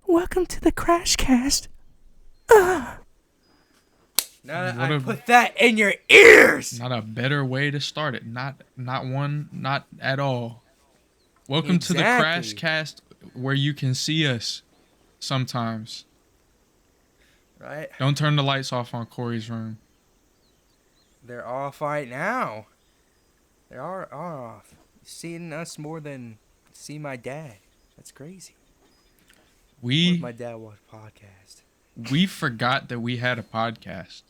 Welcome to the CrachCast. Now that I put that in your ears. Not a better way to start it. Not at all. Welcome to the CrachCast, where you can see us sometimes. Right? Don't turn the lights off on Corey's room. They're off right now. They are off. Seeing us more than see my dad. That's crazy. What if my dad watched podcast? We forgot that we had a podcast.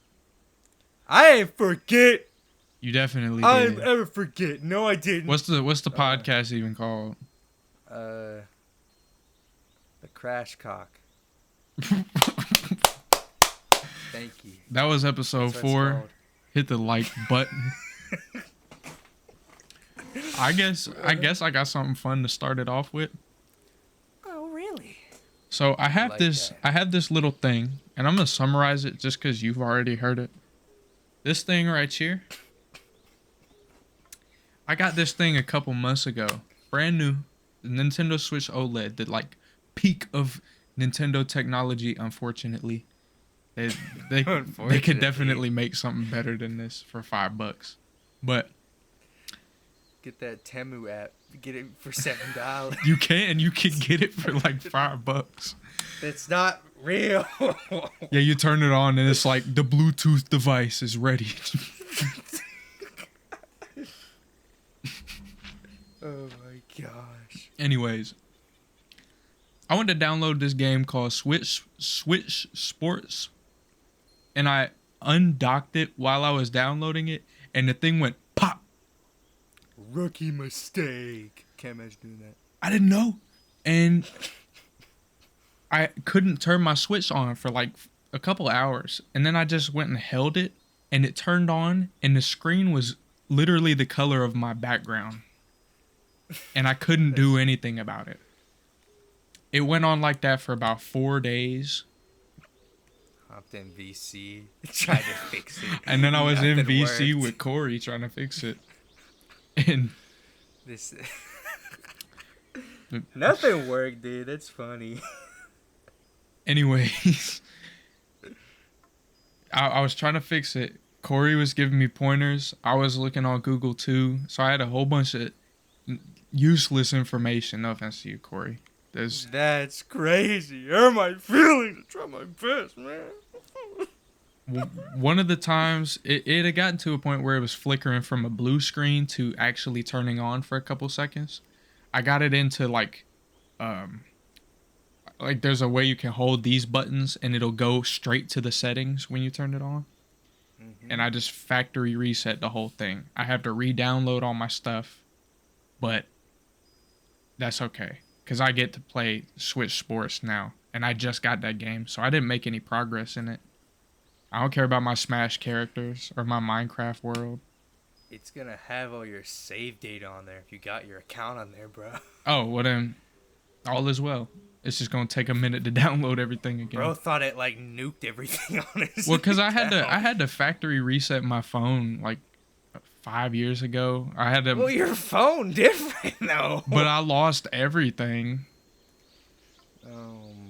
I ain't forget. You definitely I did. didn't ever forget. No, I didn't. What's the podcast even called? The Crash Cock. Thank you. That was episode 4. Hit the like button. I guess I got something fun to start it off with. Oh, really? So I have this little thing, and I'm gonna summarize it just because you've already heard it. This thing right here. I got this thing a couple months ago, brand new. The Nintendo Switch OLED, the like peak of Nintendo technology. Unfortunately, they could definitely make something better than this for $5, but get that Temu app. Get it for $7. You can get it for like $5. It's not real. Yeah, you turn it on and it's like the Bluetooth device is ready. Oh my gosh. Anyways, I went to download this game called Switch Sports, and I undocked it while I was downloading it, and the thing went pop. Rookie mistake. Can't imagine doing that. I didn't know, and I couldn't turn my Switch on for like a couple hours, and then I just went and held it, and it turned on, and the screen was literally the color of my background, and I couldn't do anything about it. It went on like that for about 4 days. Hopped in VC, tried to fix it. And then I was in VC worked. with Corey trying to fix it. And this nothing worked, dude. That's funny. Anyways, I was trying to fix it. Corey was giving me pointers. I was looking on Google too. So I had a whole bunch of useless information. No offense to you, Corey. That's crazy. Hurt my feelings. I try my best, man. One of the times, it had gotten to a point where it was flickering from a blue screen to actually turning on for a couple seconds. I got it into like there's a way you can hold these buttons and it'll go straight to the settings when you turn it on. Mm-hmm. And I just factory reset the whole thing. I have to re-download all my stuff, but that's okay. Because I get to play Switch Sports now. And I just got that game. So I didn't make any progress in it. I don't care about my Smash characters or my Minecraft world. It's going to have all your save data on there if you got your account on there, bro. Oh, well then, all is well. It's just going to take a minute to download everything again. Bro thought it like nuked everything on his Well, because I account. had to factory reset my phone like 5 years ago. I had to. Well, your phone different though. But I lost everything.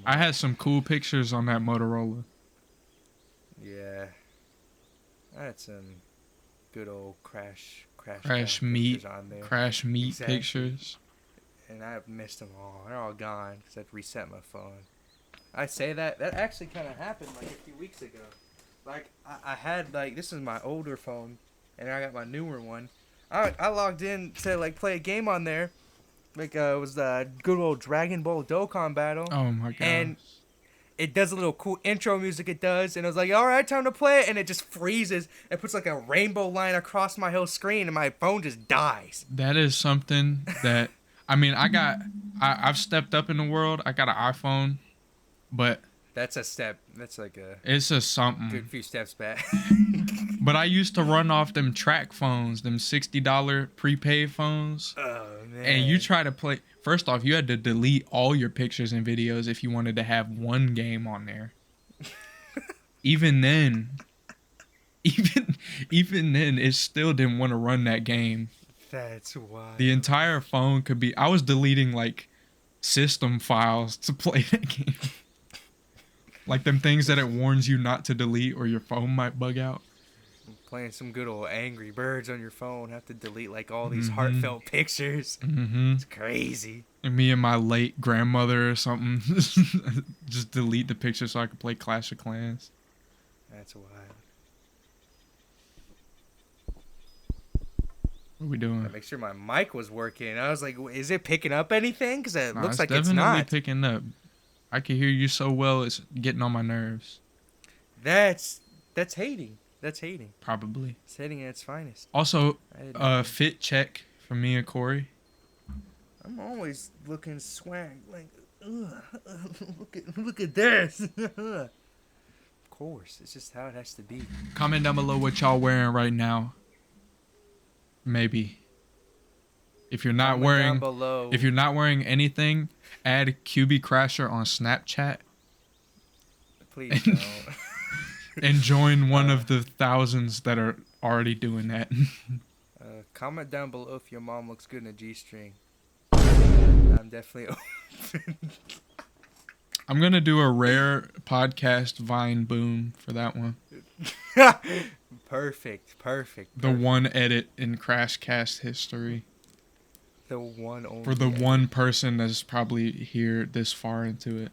I had some cool pictures on that Motorola. Yeah, I had some good old crash meet on there. Crash meet Exactly. Pictures. And I missed them all. They're all gone because I had to reset my phone. I say that actually kind of happened like a few weeks ago. Like I had like this is my older phone, and I got my newer one. I logged in to like play a game on there. Like it was the good old Dragon Ball Dokkan battle. Oh my god. And it does a little cool intro music it does, and I was like, all right, time to play it, and it just freezes and puts like a rainbow line across my whole screen, and my phone just dies. That is something that, I mean, I've stepped up in the world. I got an iPhone, but That's a step. That's like it's just something. good few steps back. But I used to run off them track phones, them $60 prepaid phones. Oh, man. And you try to play. First off, you had to delete all your pictures and videos if you wanted to have one game on there. Even then, it still didn't want to run that game. That's wild. The entire phone could be. I was deleting like system files to play that game. Like them things that it warns you not to delete or your phone might bug out. Playing some good old Angry Birds on your phone. Have to delete like all these Mhm. heartfelt pictures. Mm-hmm. It's crazy. And me and my late grandmother or something just delete the picture so I can play Clash of Clans. That's wild. What are we doing? I make sure my mic was working. I was like, is it picking up anything? Because it Nah, looks like it's definitely not. picking up. I can hear you so well, it's getting on my nerves. That's hating. That's hating. Probably. It's hating at its finest. Also, I didn't know. fit check from me and Corey. I'm always looking swag. Like, look at this. Of course, it's just how it has to be. Comment down below what y'all wearing right now. Maybe. If you're not Comment wearing, down below. if you're not wearing anything, add QB Crasher on Snapchat Please don't. and join one of the thousands that are already doing that. Comment down below if your mom looks good in a G-string. I'm definitely open. I'm gonna do a rare podcast Vine boom for that one. Perfect. The one edit in CrachCast history. The one only. For the one person that's probably here this far into it.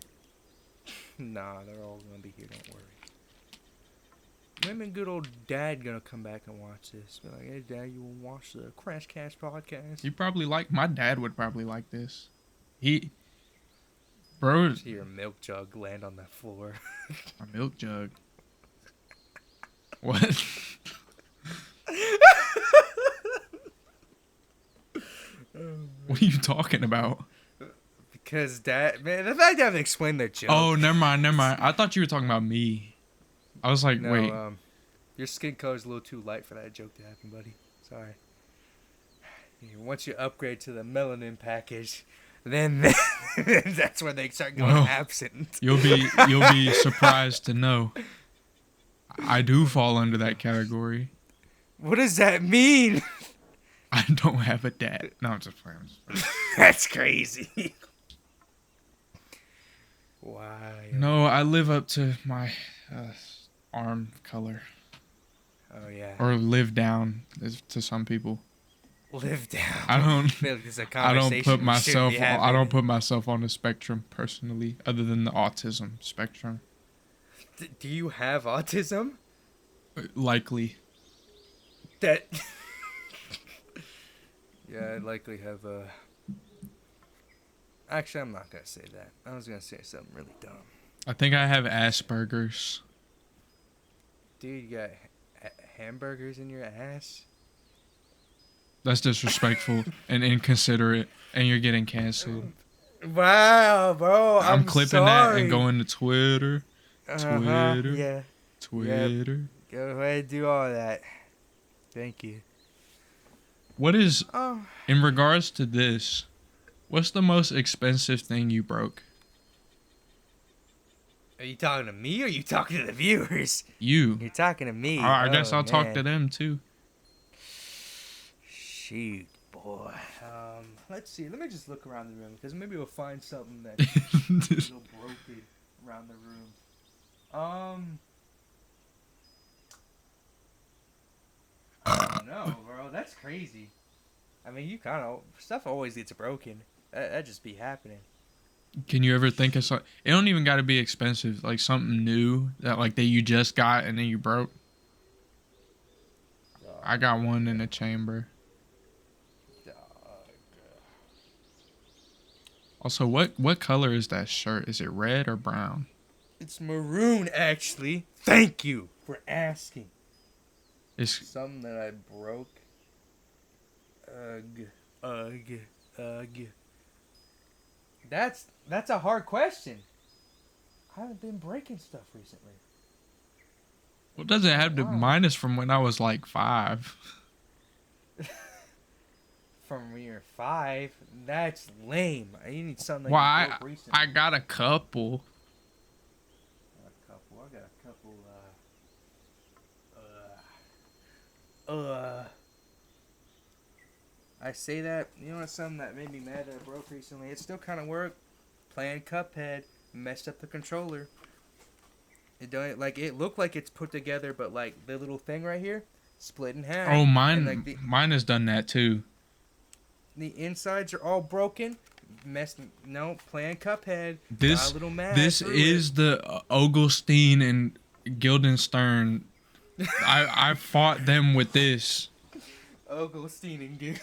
Nah, they're all gonna be here. Don't worry. Maybe my good old dad gonna come back and watch this. Be like, hey, Dad, you wanna watch the CrachCast podcast? You probably like. My dad would probably like this. Bro, See your milk jug land on the floor. a milk jug. What? What are you talking about? Because Dad, man, the fact I have to explain the joke. Oh, never mind. I thought you were talking about me. I was like, No, wait. your skin color's a little too light for that joke to happen, buddy. Sorry. Once you upgrade to the melanin package, then that's when they start going absent. You'll be surprised to know I do fall under that category. What does that mean? I don't have a dad. No, I'm just playing. That's crazy. Why? No, I live up to my arm color. Oh yeah. Or live down to some people. Live down. I don't. feel like this is a I don't conversation put we myself. shouldn't be having. I don't put myself on the spectrum personally, other than the autism spectrum. Do you have autism? Likely. That. Yeah, I'd likely have Actually, I'm not gonna say that. I was gonna say something really dumb. I think I have Asperger's. Dude, you got hamburgers in your ass? That's disrespectful and inconsiderate, and you're getting canceled. Wow, bro. I'm clipping that and going to Twitter. Twitter. Yeah. Twitter. Go ahead and do all that. Thank you. What is, Oh. in regards to this, what's the most expensive thing you broke? Are you talking to me or are you talking to the viewers? You. You're talking to me. I guess I'll talk to man. them too. Shoot, boy. Let's see. Let me just look around the room because maybe we'll find something that's a little broken around the room. I don't know, bro. That's crazy. I mean, you kind of stuff always gets broken. That just be happening. Can you ever think of something? It don't even got to be expensive. Like something new that you just got and then you broke. I got one in the chamber. Also, what color is that shirt? Is it red or brown? It's maroon, actually. Thank you for asking. It's Something that I broke. Ugh. That's a hard question. I haven't been breaking stuff recently. what does it have to? Wow. Mine is from when I was like 5. From when you're 5, that's lame. I need something. Well, That you broke recently. I got a couple. I got a couple. I say that, you know what's something that made me mad that I broke recently? It still kind of worked. Playing Cuphead messed up the controller. It don't like it looked like it's put together, but like the little thing right here, split in half. Oh, mine, And like mine has done that too. the insides are all broken. No, playing Cuphead. This got a little mad this through is the Oglestein and Guildenstern. I fought them with this. Oglestein and Gil.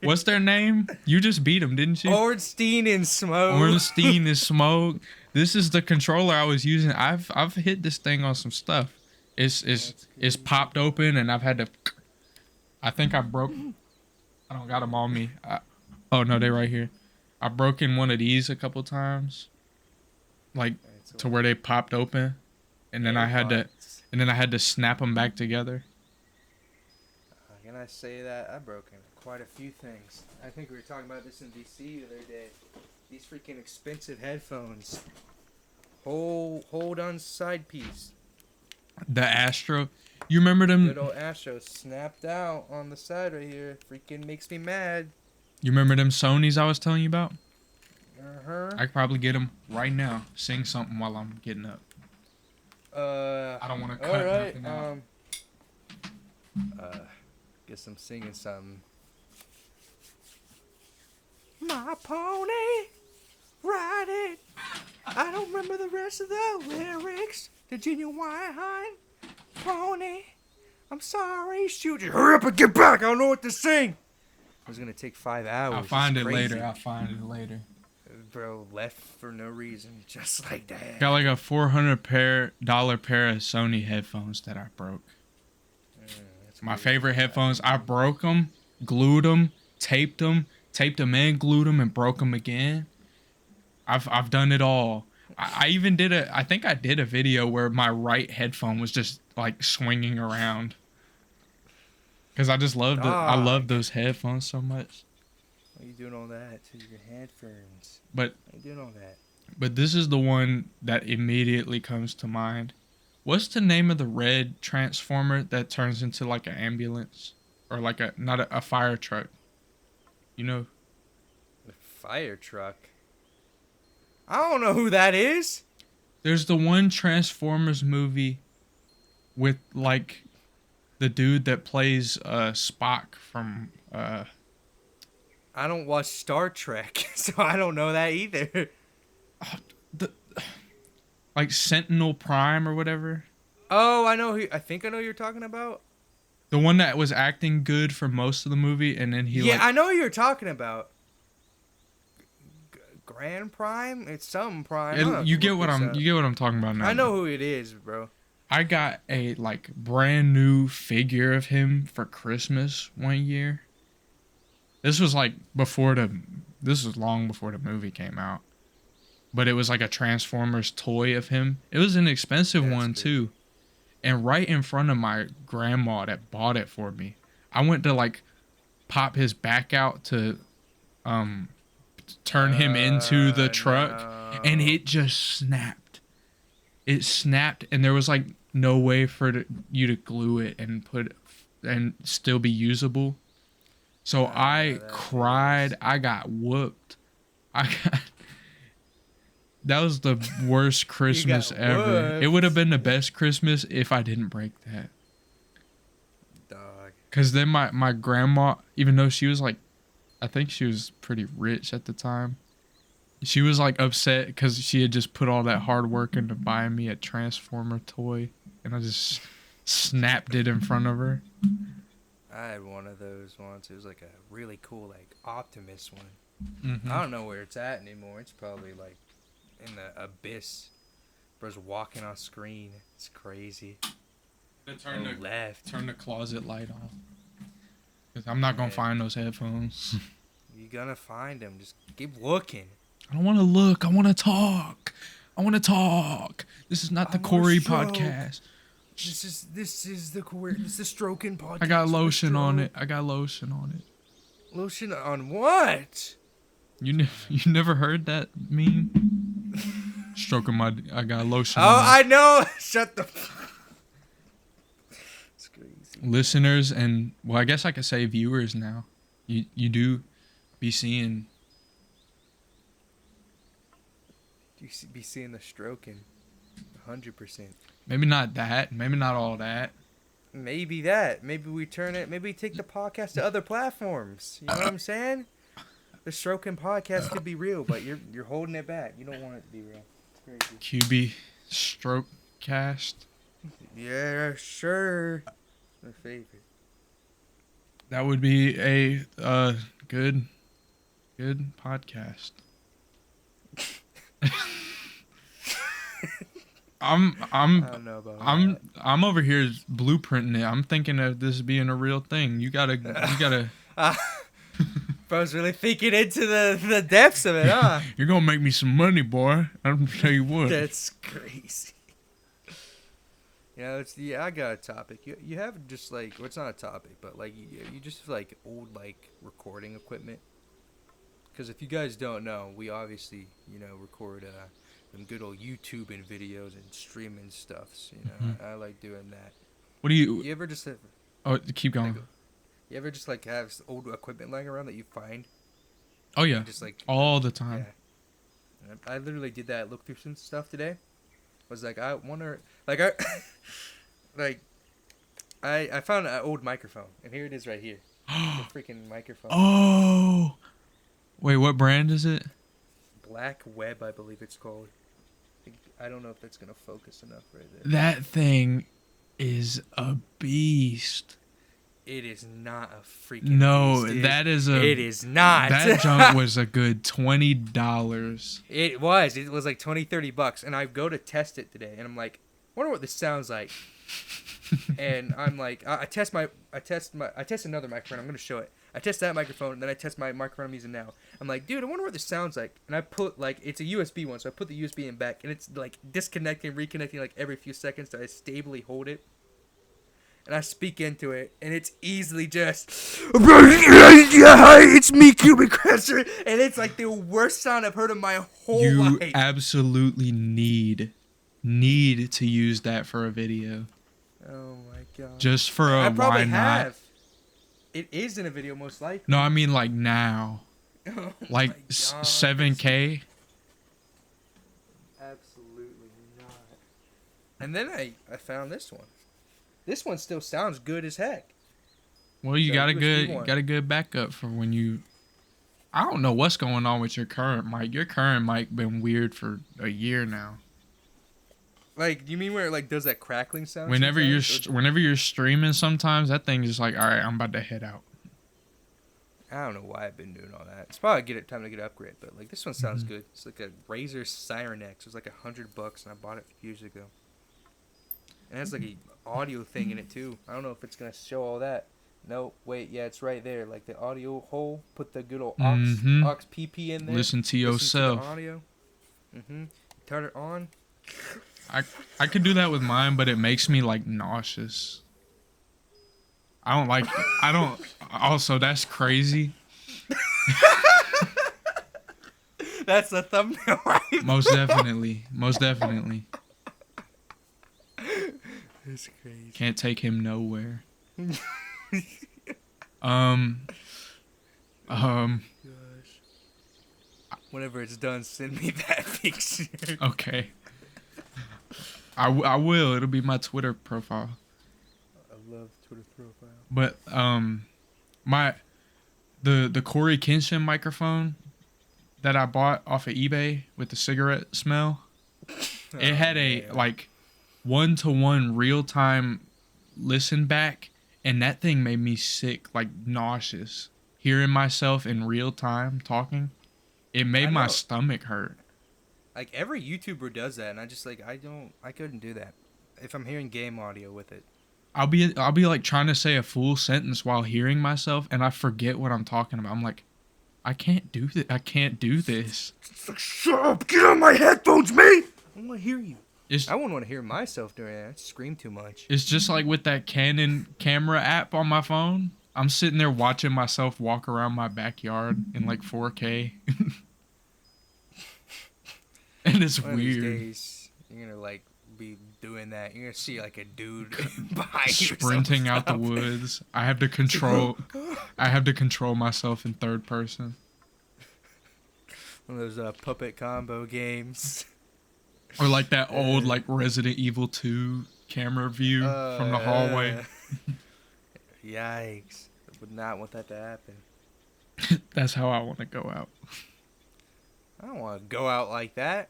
What's their name? You just beat them, didn't you? Ornstein and Smoke. Ornstein is Smoke. This is the controller I was using. I've hit this thing on some stuff. It's popped open and I've had to. I think I broke. I don't got them on me. Oh no, they're right here. I broke in one of these a couple times, like to where they popped open, and then I had to snap them back together. Can I say that I've broken quite a few things? I think we were talking about this in DC the other day. These freaking expensive headphones. Hold on side piece. The Astro, you remember them? Good old Astro snapped out on the side right here. Freaking makes me mad. You remember them Sonys I was telling you about? Uh-huh. I could probably get them right now. Sing something while I'm getting up. I don't want to cut alright, nothing out. Guess I'm singing something. My pony, ride it. I don't remember the rest of the lyrics. The genuine pony. I'm sorry, shoot you. Hurry up and get back. I don't know what to sing. It was gonna take 5 hours. I'll find It's it crazy. later. I'll find it later. Bro, left for no reason, just like that. Got like a $400 pair of Sony headphones that I broke. That's My weird. favorite headphones. I broke them, glued them, taped them and glued them and broke them again. I've done it all. I even did I think I did a video where my right headphone was just like swinging around. Cause I just love I love those headphones so much. Why are you doing all that to your headphones? But Why are you doing all that? But this is the one that immediately comes to mind. What's the name of the red transformer that turns into like an ambulance? Or like a fire truck? You know? The fire truck? I don't know who that is. There's the one Transformers movie with like the dude that plays Spock from I don't watch Star Trek, so I don't know that either. Like Sentinel Prime or whatever. Oh, I know who. I think I know who you're talking about. The one that was acting good for most of the movie, and then I know who you're talking about. Grand Prime? It's some Prime. You get what I'm talking about now. I know who it is, bro. I got a like brand new figure of him for Christmas one year. This was like this was long before the movie came out. But it was like a Transformers toy of him. It was an expensive one too. And right in front of my grandma that bought it for me, I went to like pop his back out to turn him into the truck, and it just snapped. It snapped, and there was like no way for you to glue it and still be usable. So I cried. I got whooped. That was the worst Christmas ever. whooped. It would have been the best Christmas if I didn't break that. Dog. Because then my grandma, even though she was like, I think she was pretty rich at the time, she was like upset because she had just put all that hard work into buying me a Transformer toy. And I just snapped it in front of her. I had one of those once. It was like a really cool, like, Optimus one. Mm-hmm. I don't know where it's at anymore. It's probably, like, in the abyss. Bro's walking on screen. It's crazy. Turn Left. the closet light off. 'Cause I'm not going to find those headphones. You're gonna find them. Just keep looking. I don't want to look. I want to talk. This is not the Corey podcast. This is the stroking podcast. I got lotion on Stroke. it. Lotion on what? You never heard that meme? Stroking I got lotion Oh, on it. I know. Shut the. It's crazy. Listeners and, well, I guess I could say viewers now. You do be seeing. Be seeing the stroking, 100%. Maybe not that. Maybe not all that. Maybe that. Maybe we turn it. Maybe we take the podcast to other platforms. You know what I'm saying? The stroking podcast could be real, but you're holding it back. You don't want it to be real. It's crazy. QB stroke cast. Yeah, sure. My favorite. That would be a good podcast. I don't know about that. I'm over here blueprinting it. I'm thinking of this being a real thing. You gotta. Bro's really thinking into the depths of it, huh? You're gonna make me some money, boy. I'm tell you what. That's crazy. I got a topic. You have just like, well, it's not a topic, but like you just have like old like recording equipment. Because if you guys don't know, we obviously record them good old YouTubing videos and streaming stuffs. I like doing that. What do you? You ever just have? Oh, keep going. You ever just like have old equipment lying around that you find? Oh yeah. Just like all the time. Yeah. I literally did that. Look through some stuff today. Was like, I wonder, I found an old microphone, and here it is right here. The freaking microphone. Oh, wait, what brand is it? Black Web, I believe it's called. I don't know if that's gonna focus enough right there. That thing is a beast. It is not a freaking beast. That is a. It is not. That junk was a good $20. It was like $20-$30, and I go to test it today, and I'm like, wonder what this sounds like. And I'm like, I test another microphone. I'm gonna show it. I test that microphone, and then I test my microphone I'm using now. I'm like, dude, I wonder what this sounds like. And I put like, it's a USB one, so I put the USB in back, and it's like disconnecting, reconnecting like every few seconds to stably hold it. And I speak into it, and it's easily just, hi, it's me, Cuban Crasher, and it's like the worst sound I've heard in my whole life. You absolutely need to use that for a video. Oh my god! Just for I a probably why not? have. It is in a video, most likely. No, I mean like now, Oh like my God. 7K. Absolutely not. And then I found this one. This one still sounds good as heck. Well, you The got a USB one. good backup for when you. I don't know what's going on with your current mic. Your current mic been weird for a year now. Like, you mean where it like does that crackling sound? Whenever sometimes? you're streaming, sometimes that thing is like, all right, I'm about to head out. I don't know why I've been doing all that. It's probably time to get an upgrade, but like this one sounds good. It's like a Razer Siren X. It was like $100, and I bought it years ago. And it has like a audio thing in it too. I don't know if it's gonna show all that. No, wait, yeah, it's right there. Like the audio hole. Put the good old aux PP in there. Listen to yourself. To the audio. Turn it on. I could do that with mine, but it makes me like nauseous. I don't like. I don't. Also, that's crazy. That's the thumbnail, right? Most definitely. That's crazy. Can't take him nowhere. Gosh. Whenever it's done, send me that picture. Okay. I will. It'll be my Twitter profile. I love Twitter profile. But the Corey Kinshin microphone that I bought off of eBay with the cigarette smell, it had a like 1-to-1 real time listen back, and that thing made me sick, like nauseous. Hearing myself in real time talking, it made my stomach hurt. Like every YouTuber does that, and I just like I couldn't do that. If I'm hearing game audio with it, I'll be like trying to say a full sentence while hearing myself, and I forget what I'm talking about. I'm like, I can't do this. I can't do this. It's like, shut up! Get on my headphones, mate! I want to hear you. I wouldn't want to hear myself doing that. I'd scream too much. It's just like with that Canon camera app on my phone. I'm sitting there watching myself walk around my backyard in like 4K. And it's One of these weird. days, you're gonna like be doing that. You're gonna see like a dude behind you or Sprinting out the something. woods. I have to control. I have to control myself in third person. One of those puppet combo games. Or like that old like Resident Evil 2 camera view from the hallway. Yikes! I would not want that to happen. That's how I want to go out. I don't want to go out like that.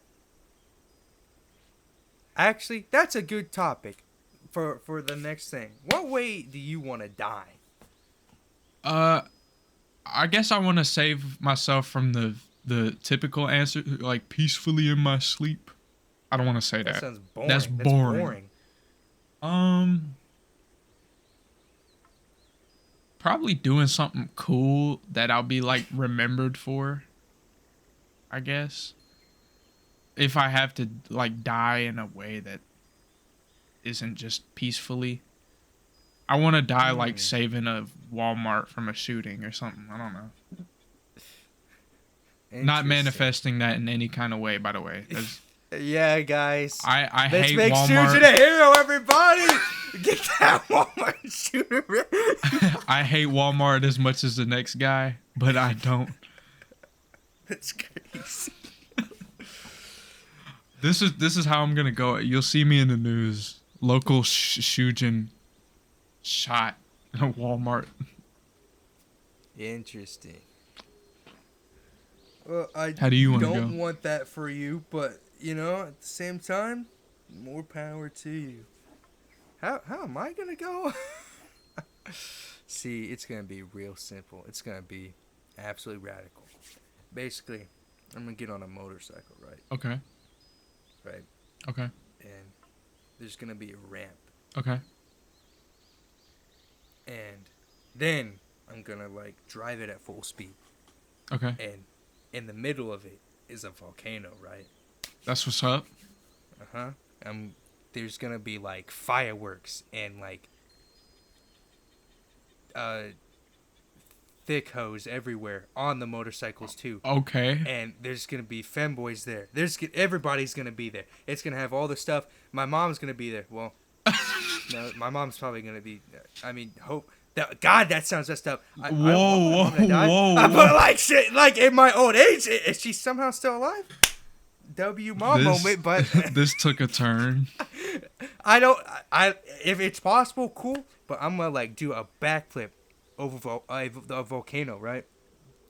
Actually, that's a good topic for the next thing. What way do you want to die? I guess I want to save myself from the typical answer, like peacefully in my sleep. I don't want to say that. That sounds boring. That's boring. Probably doing something cool that I'll be like remembered for, I guess. If I have to like die in a way that isn't just peacefully. I want to die like saving a Walmart from a shooting or something. I don't know. Not manifesting that in any kind of way, by the way. Yeah, guys. I Let's hate make Walmart. Susan a hero, everybody! Get that Walmart shooter. I hate Walmart as much as the next guy, but I don't. That's crazy. This is how I'm gonna go. You'll see me in the news. Local Shujin shot in a Walmart. Interesting. Well, How do you want to go? don't want that for you, but you know, at the same time, more power to you. How am I gonna go? See, it's gonna be real simple. It's gonna be absolutely radical. Basically, I'm gonna get on a motorcycle, right? Okay. Right. Okay. And there's gonna be a ramp. Okay. And then I'm gonna like drive it at full speed. Okay. And in the middle of it is a volcano, right? That's what's up. Uh-huh. There's gonna be like fireworks and like thick hose everywhere on the motorcycles too. Okay. And there's gonna be femboys there. Everybody's gonna be there. It's gonna have all the stuff. My mom's gonna be there. Well, no, my mom's probably gonna be. I mean, hope. God, that sounds messed up. Whoa. But like shit, like in my old age, is she somehow still alive? W mom moment, but this took a turn. I don't. If it's possible, cool. But I'm gonna like do a backflip over the volcano, right?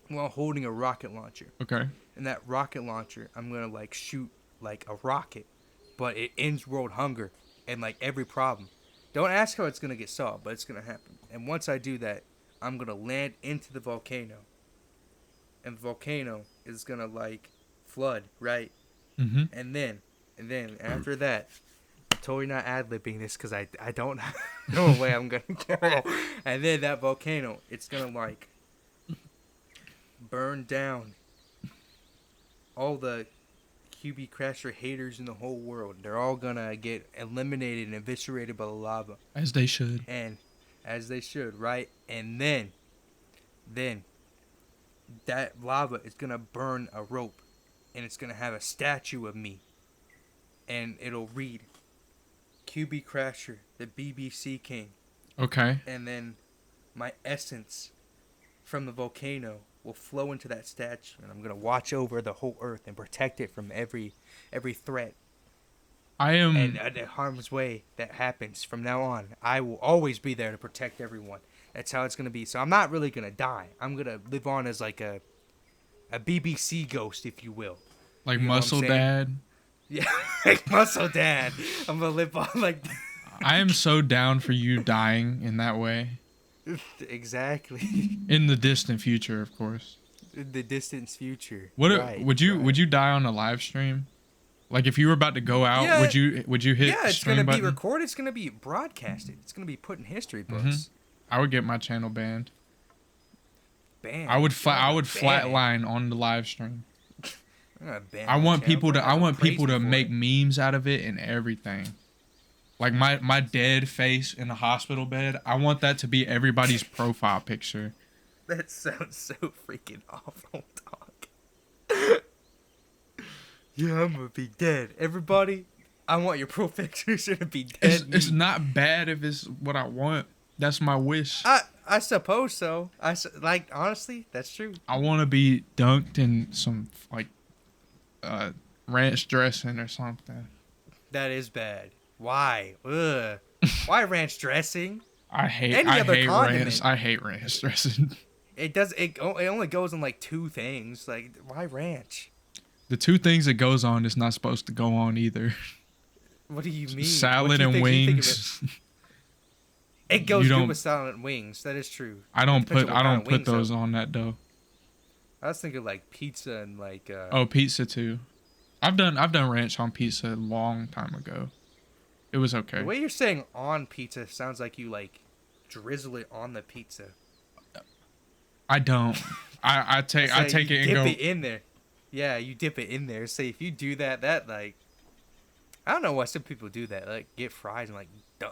While holding a rocket launcher. Okay. And that rocket launcher, I'm gonna like shoot like a rocket, but it ends world hunger and like every problem. Don't ask how it's gonna get solved, but it's gonna happen. And once I do that, I'm gonna land into the volcano, and the volcano is gonna like flood, right? Mm-hmm. And then after that, I'm totally not ad-libbing this because I don't know a way I'm gonna go. And then that volcano, it's gonna like burn down all the QB Crasher haters in the whole world. They're all gonna get eliminated and eviscerated by the lava. As they should. And as they should, right? And then that lava is gonna burn a rope, and it's gonna have a statue of me, and it'll read QB Crasher, the BBC King. Okay. And then my essence from the volcano will flow into that statue, and I'm gonna watch over the whole earth and protect it from every threat and harm's way that happens from now on. I will always be there to protect everyone. That's how it's gonna be. So I'm not really gonna die. I'm gonna live on as like a BBC ghost, if you will. Like You know Muscle what I'm saying? Dad. Yeah, like Muscle Dad. I'm gonna live on like. I am so down for you dying in that way. Exactly. In the distant future, of course. In the distant future. Would Right, would you die on a live stream? Like if you were about to go out, Yeah. would you hit Yeah, it's stream gonna button? be recorded. It's gonna be broadcasted. It's gonna be put in history books. Mhm. I would get my channel banned. Bam. I would I'm gonna ban it. flatline on the live stream. I'm gonna ban I my want channel people for to praise me for make it. memes out of it and everything. Like my dead face in the hospital bed. I want that to be everybody's profile picture. That sounds so freaking awful, dog. Yeah, I'm gonna be dead. Everybody, I want your profile picture to be dead It's meat. not bad if it's what I want. That's my wish. I suppose so. Like honestly, that's true. I want to be dunked in some like ranch dressing or something. That is bad. Why? Ugh. Why ranch dressing? I hate Any other ranch. condiment. I hate ranch dressing. It only goes in like 2 things. Like why ranch? The 2 things it goes on is not supposed to go on either. What do you mean? Salad What do you and think you think of wings. It goes You good don't- with salad and wings. That is true. I It don't depends put on what kind of put wings, though. those on that dough. I was thinking like pizza and like. Oh, pizza too. I've done ranch on pizza a long time ago. It was okay. The way you're saying on pizza sounds like you like drizzle it on the pizza. I don't. I take it and dip go. it in there. Yeah, you dip it in there. Say if you do that, like I don't know why some people do that. Like get fries and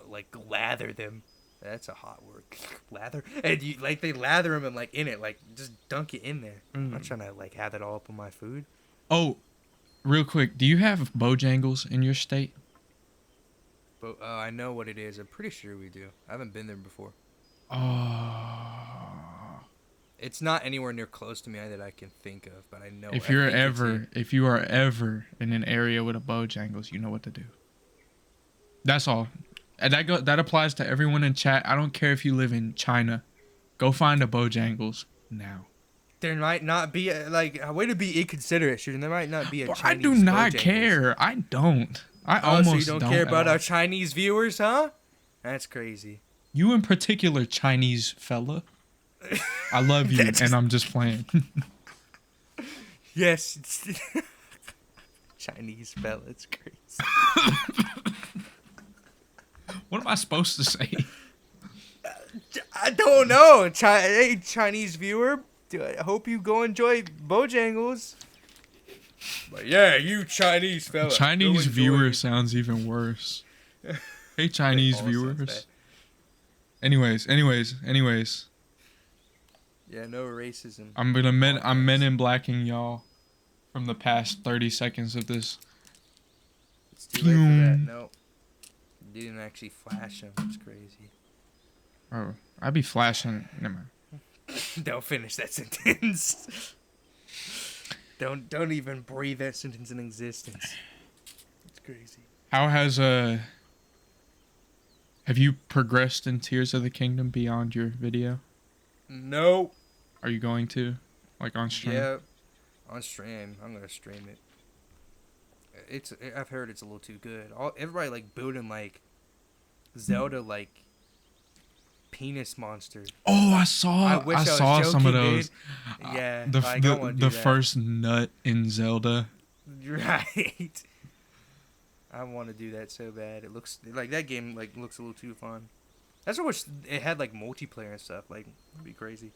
like lather them. That's a hot word. Lather, and you like they lather them and like in it, like just dunk it in there. I'm not trying to like have that all up on my food. Oh, real quick, do you have Bojangles in your state? But I know what it is. I'm pretty sure we do. I haven't been there before. Oh. It's not anywhere near close to me that I can think of, but I know. If I you are ever in an area with a Bojangles, you know what to do. That's all. And that applies to everyone in chat. I don't care if you live in China. Go find a Bojangles now. There might not be a way to be inconsiderate, shooting. There might not be a. I Chinese do not Bojangles. care. I don't. I Oh, almost so you don't care at about all. our Chinese viewers, huh? That's crazy. You in particular, Chinese fella. I love you, That's and I'm just playing. Yes. Chinese fella, it's crazy. What am I supposed to say? I don't know. Hey, Chinese viewer, I hope you go enjoy Bojangles. But yeah, you Chinese fella. Chinese go enjoy viewer it. sounds even worse. Hey, Chinese all sounds viewers. Anyways. Yeah, no racism. I'm men in blacking y'all from the past 30 seconds of this. It's too late for that. Pew. No. You didn't actually flash him. It's crazy. Oh, I be flashing. Never mind. Don't finish that sentence. Don't even breathe that sentence in existence. It's crazy. How has have you progressed in Tears of the Kingdom beyond your video? No. Are you going to? Like on stream? Yeah. On stream. I'm gonna stream it. I've heard it's a little too good. Everybody like building like Zelda like penis monster. Oh, I saw some of joking, those. dude. Yeah. The like, I wanna do the that. first nut in Zelda. Right. I want to do that so bad. It looks like that game like looks a little too fun. That's what it had like multiplayer and stuff. Like it'd be crazy.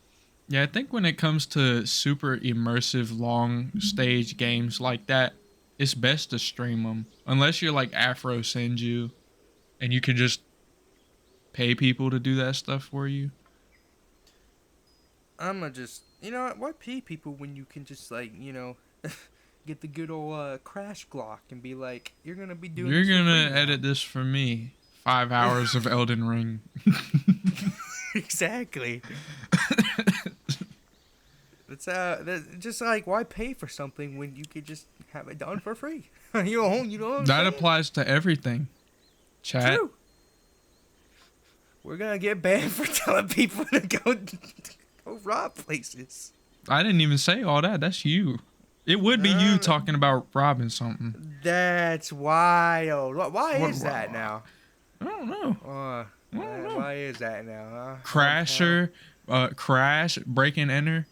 Yeah, I think when it comes to super immersive long stage games like that, it's best to stream them. Unless you're like Afro Senju and you can just pay people to do that stuff for you. I'ma just why pay people when you can just like get the good old crash Glock and be like you're gonna be doing. You're this for gonna free now. edit this for me. 5 hours of Elden Ring. Exactly. That's just like why pay for something when you could just have it done for free? You know what I'm That saying? applies to everything. Chat. True. We're gonna get banned for telling people to go rob places. I didn't even say all that. That's you. It would be you talking about robbing something. That's wild. Why is that now? I don't know. Uh, why is that now? Huh? Crasher, Crash, Break and Enter,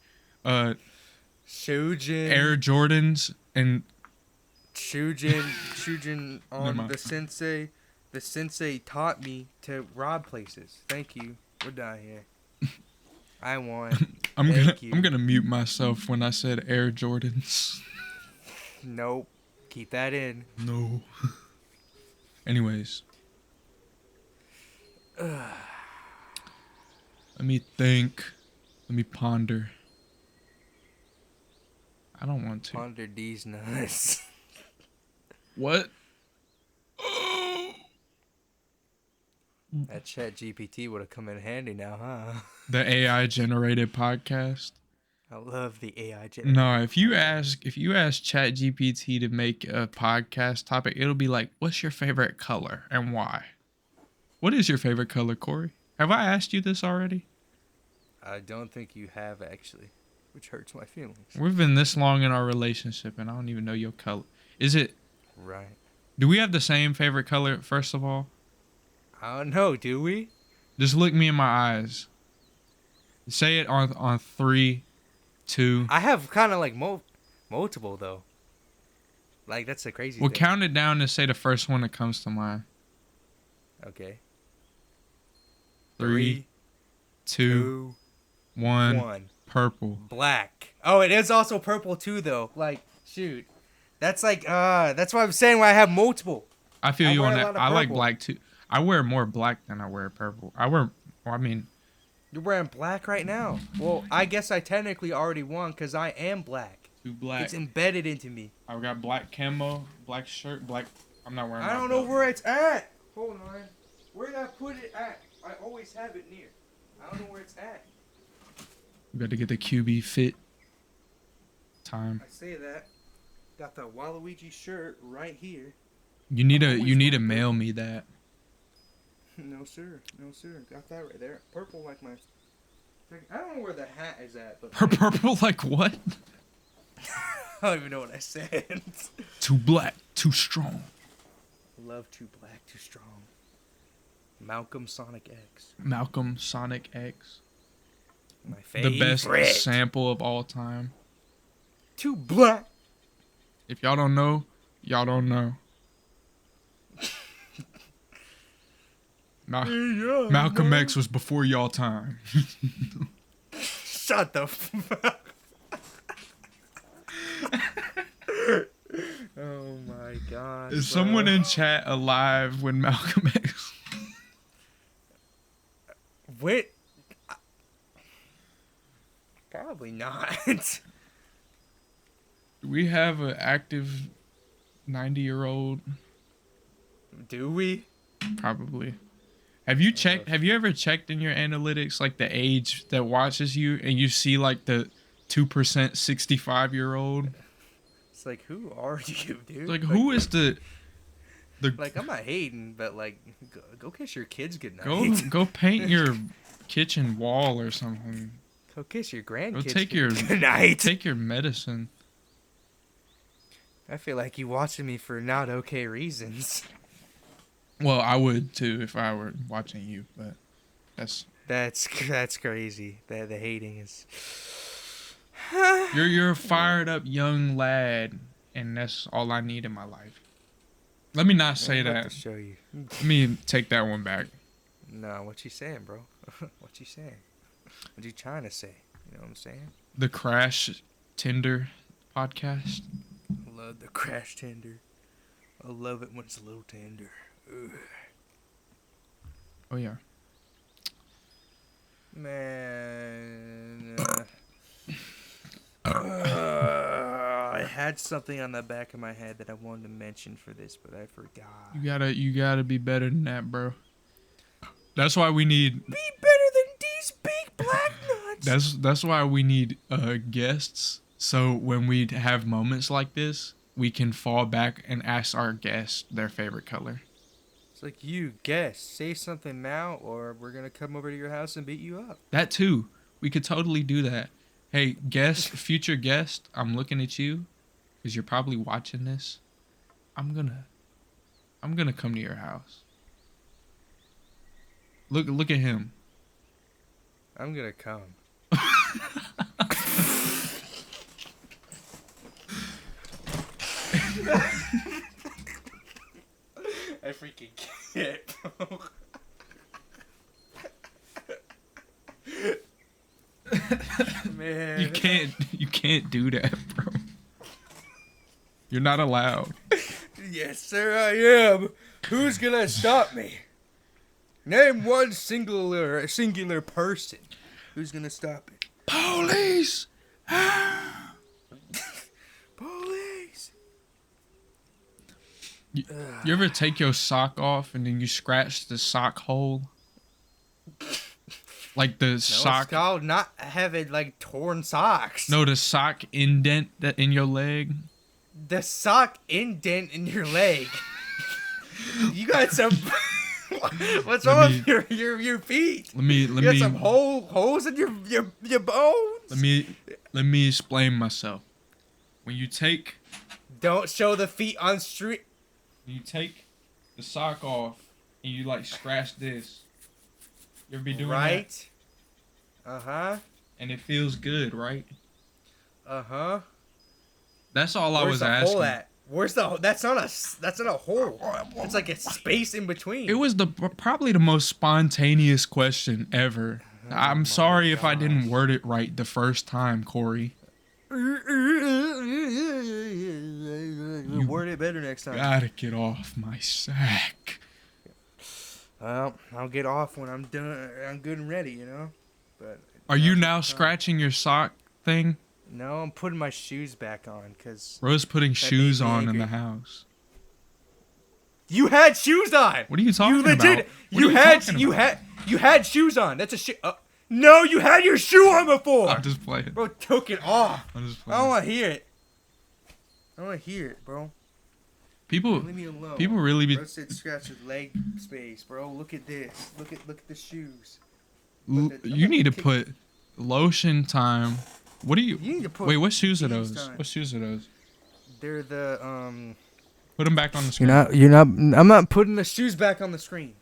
Shujin. Air Jordans, and Shujin Never on mind. the sensei. The sensei taught me to rob places. Thank you. We're done here. I won. Thank you. I'm gonna mute myself when I said Air Jordans. Nope. Keep that in. No. Anyways. Let me think. Let me ponder. I don't want to. Ponder these nuts. What? That Chat GPT would have come in handy now, huh? The AI generated podcast. I love the AI generated. No, if you ask ChatGPT to make a podcast topic, it'll be like, "What's your favorite color and why?" What is your favorite color, Corey? Have I asked you this already? I don't think you have actually, which hurts my feelings. We've been this long in our relationship, and I don't even know your color. Is it? Right. Do we have the same favorite color? First of all, I don't know. Do we? just look me in my eyes. Say it on 3, 2. I have kind of like multiple though. Like that's a crazy We'll thing. count it down and say the first one that comes to mind. Okay. 3, 2, 1. 1. Purple. Black. Oh, it is also purple too, though. Like, shoot, that's like that's why I'm saying why I have multiple. I feel I you wear on a that. lot of I like purple. black too. I wear more black than I wear purple. You're wearing black right now. Well, I guess I technically already won because I am black. Two black. It's embedded into me. I've got black camo, black shirt, black. I'm not wearing. I don't know where it's at. Hold on. Where did I put it at? I always have it near. I don't know where it's at. We got to get the QB fit. Time. I say that. Got the Waluigi shirt right here. You need always to wearing mail me that. No sir, no sir. Got that right there. Purple like my. I don't know where the hat is at, but Purple like what? I don't even know what I said. Too black, too strong. Love too black, too strong. Malcolm Sonic X, Malcolm Sonic X. my favorite. The best sample of all time. Too black. If y'all don't know, y'all don't know. Malcolm X was before y'all time. Shut the fuck. Oh my god. Is someone in chat alive when Malcolm X? Wait. Probably not. Do we have an active 90-year-old? Do we? Probably. Have you checked? Have you ever checked in your analytics like the age that watches you, and you see like the 2% 65-year-old? It's like, who are you, dude? Like, who is the Like, I'm not hating, but like, go kiss your kids goodnight. go paint your kitchen wall or something. Go kiss your grandkids. Go take your goodnight. Take your medicine. I feel like you watching me for not okay reasons. Well, I would too if I were watching you, but That's crazy. The hating is. you're a fired up young lad, and that's all I need in my life. Let me not say I'm about that. to show you. Let me take that one back. No, what you saying, bro? What you saying? What you trying to say? You know what I'm saying? The Crash Tinder podcast. I love the crash tender. I love it when it's a little tender. Ugh. Oh yeah. Man. I had something on the back of my head that I wanted to mention for this, but I forgot. You gotta be better than that, bro. That's why we need. Be better than these big black nuts. That's why we need guests. So when we have moments like this, we can fall back and ask our guests their favorite color. It's like, you guess, say something now, or we're gonna come over to your house and beat you up. That too. We could totally do that. Hey, guest, future guest, I'm looking at you because you're probably watching this. I'm gonna come to your house. Look at him. I'm gonna come. I freaking can't, bro. Man. You can't do that, bro. You're not allowed. Yes, sir, I am. Who's gonna stop me? Name one singular person. Who's gonna stop it? Police! Police. You ever take your sock off and then you scratch the sock hole? Like the No, sock. it's called not having like torn socks. No, the sock indent that in your leg. The sock indent in your leg. You got some. What's wrong with your feet? Let me You got some holes in your bones. let me explain myself. When you take Don't show the feet on street. you take the sock off and you like scratch this. You ever be doing that? Right. Uh-huh. And it feels good, right? Uh-huh. That's all I Where's was the asking. hole at? Where's the that's not a hole. It's like a space in between. It was probably the most spontaneous question ever. I'm sorry if I didn't word it right the first time, Corey. You word it better next time. Gotta get off my sack. Well, I'll get off when I'm done. I'm good and ready, you know. But Are you now scratching your sock thing? No, I'm putting my shoes back on because Bro's putting shoes made me on in angry. the house. You had shoes on. What are you talking You legit. about? You had shoes on. That's a shoe. No, you had your shoe on before. I'm just playing. Bro took it off. I'm just I playing. don't want to hear it. I don't want to hear it, bro. People Leave me alone. really be. Bro said scratch his leg space, bro. Look at this. Look at the shoes. You need to put lotion time. What do you? You need to put. Wait, what shoes are these those? time. What shoes are those? They're the Put them back on the screen. You're not. I'm not putting the shoes back on the screen.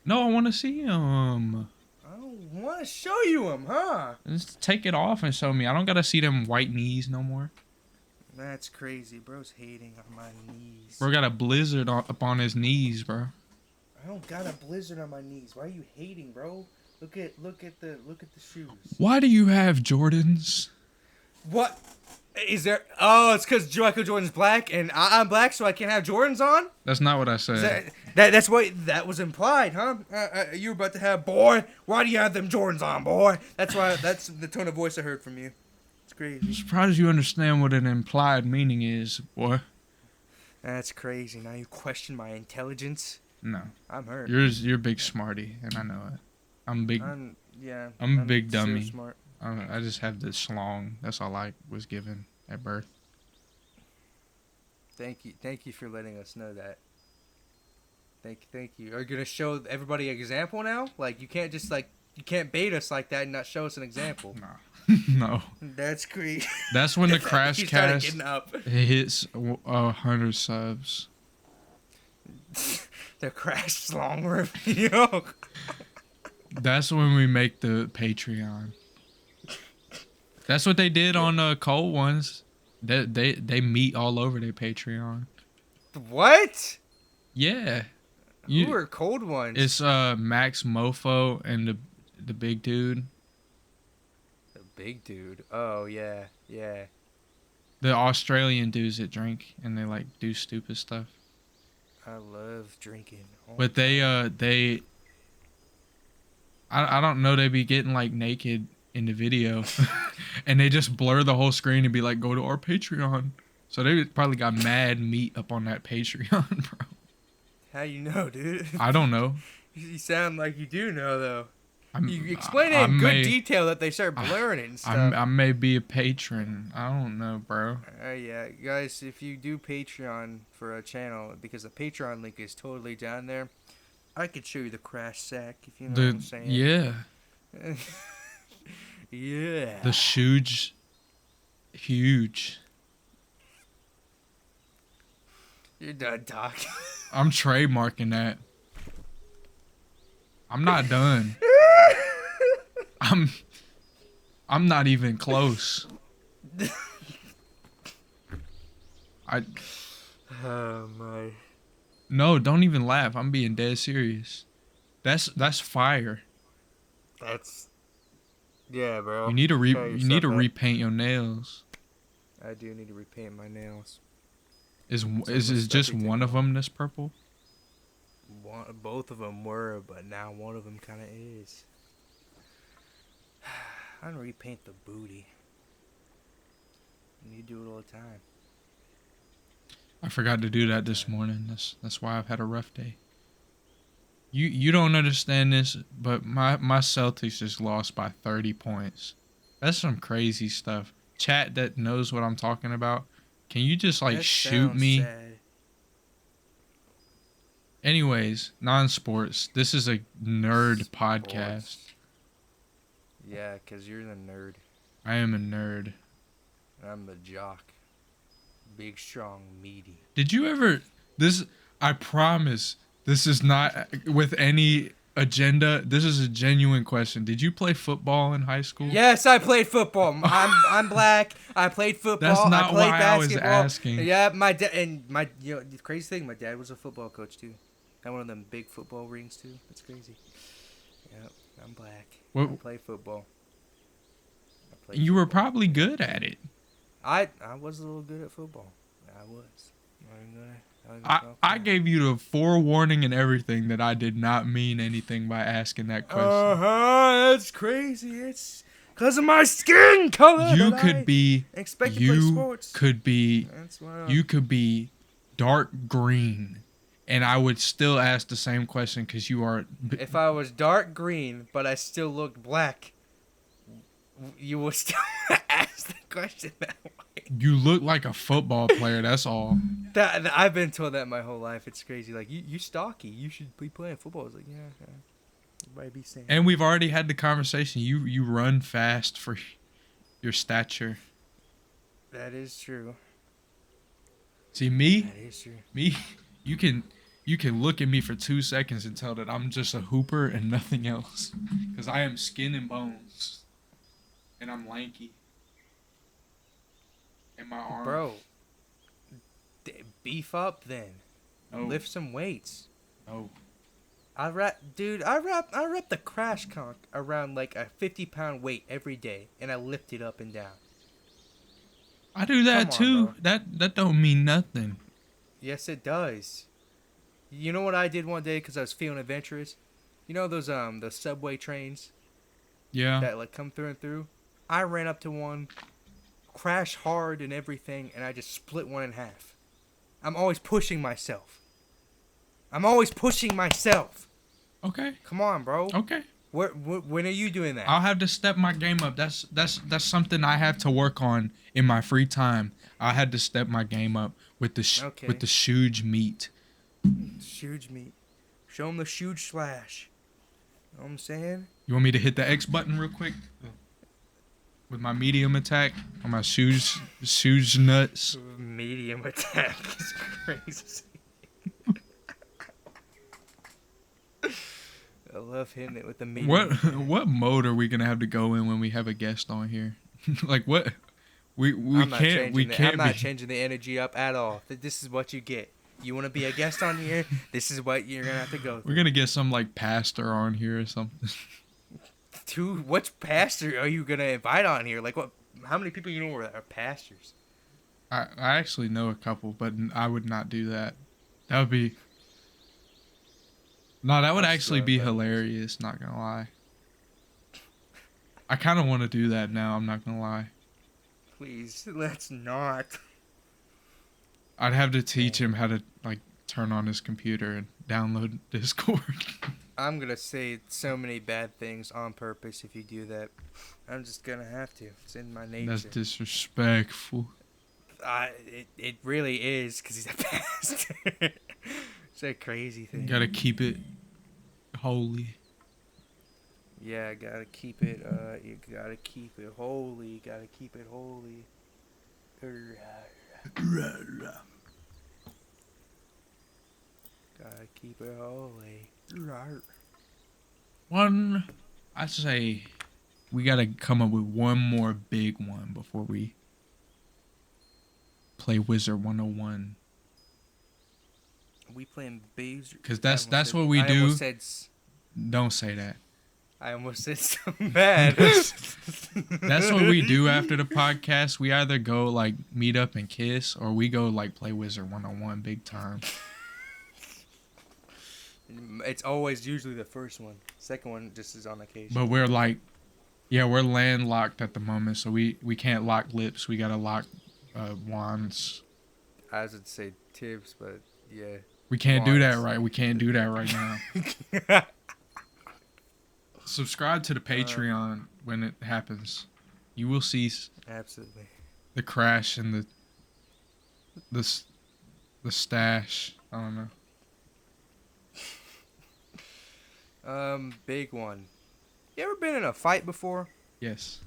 No, I want to see them. I don't want to show you them, huh? Just take it off and show me. I don't gotta see them white knees no more. That's crazy. Bro's hating on my knees. Bro got a blizzard up on his knees, bro. I don't got a blizzard on my knees. Why are you hating, bro? Look at the shoes. Why do you have Jordans? What is there? Oh, it's because Michael Jordan's black and I'm black, so I can't have Jordans on. That's not what I said. That's what that was implied, huh? You were about to have, boy. Why do you have them Jordans on, boy? That's why. That's the tone of voice I heard from you. It's I'm crazy. surprised you understand what an implied meaning is, boy. That's crazy. Now you question my intelligence. No, I'm hurt. you're a big smarty, and I know it. I'm big. I'm a big so dummy. smart. I just have this schlong. That's all I was given at birth. Thank you for letting us know that. Thank you. Are you gonna show everybody an example now? Like you can't just you can't bait us like that and not show us an example. Nah. No. That's crazy. That's when the He started getting CrachCast up. hits 100 subs. The crash long review. That's when we make the Patreon. That's what they did on Cold Ones. They meet all over their Patreon. What? Yeah. Who are cold ones? It's Max Mofo and the big dude. The big dude. Oh yeah. The Australian dudes that drink and they like do stupid stuff. I love drinking. Oh, But they I don't know, they be getting like naked in the video and they just blur the whole screen and be like, go to our Patreon. So they probably got mad meat up on that Patreon, bro. how you know, dude? I don't know. You sound like you do know though. You explain it in good detail that they start blurring it and stuff. I may be a patron. I don't know, bro. Yeah, guys, if you do Patreon for a channel, because the Patreon link is totally down there, I could show you the crash sack if you know what I'm saying. Yeah. Yeah. The huge. You're done talking. I'm trademarking that. I'm not done. I'm not even close. Oh my. No, don't even laugh. I'm being dead serious. That's fire. Yeah, bro. You need to Tell yourself that. repaint your nails. I do need to repaint my nails. Is stuff just you take one of them this purple? Both of them were, but now one of them kind of is. I don't repaint the booty. You do it all the time. I forgot to do that this morning. That's why I've had a rough day. You don't understand this, but my Celtics just lost by 30 points. That's some crazy stuff. Chat that knows what I'm talking about, can you just like That shoot sounds me? sad. Anyways, non-sports. This is a nerd Sports. podcast. Yeah, because you're the nerd. I am a nerd. And I'm the jock. Big, strong, meaty. Did you ever I promise this is not with any agenda. This is a genuine question. Did you play football in high school? Yes, I played football. I'm black. I played football. That's not I played why I was basketball. asking. Yeah, my dad and my the crazy thing, my dad was a football coach too. Had one of them big football rings too. That's crazy. Yep, I'm black. What- I play football. You were probably good at it. I was a little good at football. I was. I gave you the forewarning and everything that I did not mean anything by asking that question. That's crazy. It's because of my skin color. You that could I be expect to play you sports. could be That's why you could be dark green, and I would still ask the same question because you are. If I was dark green but I still looked black, you will still ask the question that way. You look like a football player. That's all. That I've been told that my whole life. It's crazy. Like you stocky. You should be playing football. I was like, yeah. Everybody be saying. And we've already had the conversation. You run fast for your stature. That is true. See me, That is true. you can look at me for 2 seconds and tell that I'm just a hooper and nothing else, because I am skin and bones, and I'm lanky. And my arm, Bro, beef up then. No. Lift some weights. No. I rep the crash conch around like a 50-pound weight every day, and I lift it up and down. I do that Come on, too. bro. That don't mean nothing. Yes, it does. You know what I did one day because I was feeling adventurous? You know those subway trains Yeah. that like come through and through? I ran up to one, crashed hard and everything, and I just split one in half. I'm always pushing myself. Okay. Come on, bro. Okay. When are you doing that? I'll have to step my game up. That's something I have to work on in my free time. I had to step my game up with the Okay. with the huge meat. Huge meat. Show him the huge slash. Know what I'm saying? You want me to hit the X button real quick? With my medium attack on my huge nuts. Medium attack is crazy. I love hitting it with the medium. What mode are we gonna have to go in when we have a guest on here? Like what? I'm not can't be changing the energy up at all. This is what you get. You want to be a guest on here? This is what you're gonna have to go through. We're gonna get some like pastor on here or something. Dude, which pastor are you gonna invite on here? Like what? How many people you know are pastors? I actually know a couple, but I would not do that. That would be. No, that would actually be hilarious. Not gonna lie. I kind of want to do that now. I'm not gonna lie. Please, let's not. I'd have to teach him how to like turn on his computer and download Discord. I'm gonna say so many bad things on purpose if you do that. I'm just gonna have to. It's in my nature. That's disrespectful. It really is, because he's a pastor. It's a crazy thing. You gotta keep it holy. Yeah, gotta keep it, you gotta keep it holy, gotta keep it holy. Gotta keep it holy. I'd say we gotta come up with one more big one before we play Wizard 101. We playing bees? Because that's what we do. Don't say that. I almost said something bad. That's what we do after the podcast. We either go like meet up and kiss, or we go like play Wizard 101 big time. It's always usually the first one. Second one just is on occasion. But we're like, yeah, we're landlocked at the moment, so we can't lock lips. We gotta lock wands. I would say tips, but yeah. We can't do that Wants. right. We can't do that right now. Subscribe to the Patreon when it happens. You will see Absolutely. the crash and the stash. I don't know. Big one. You ever been in a fight before? Yes.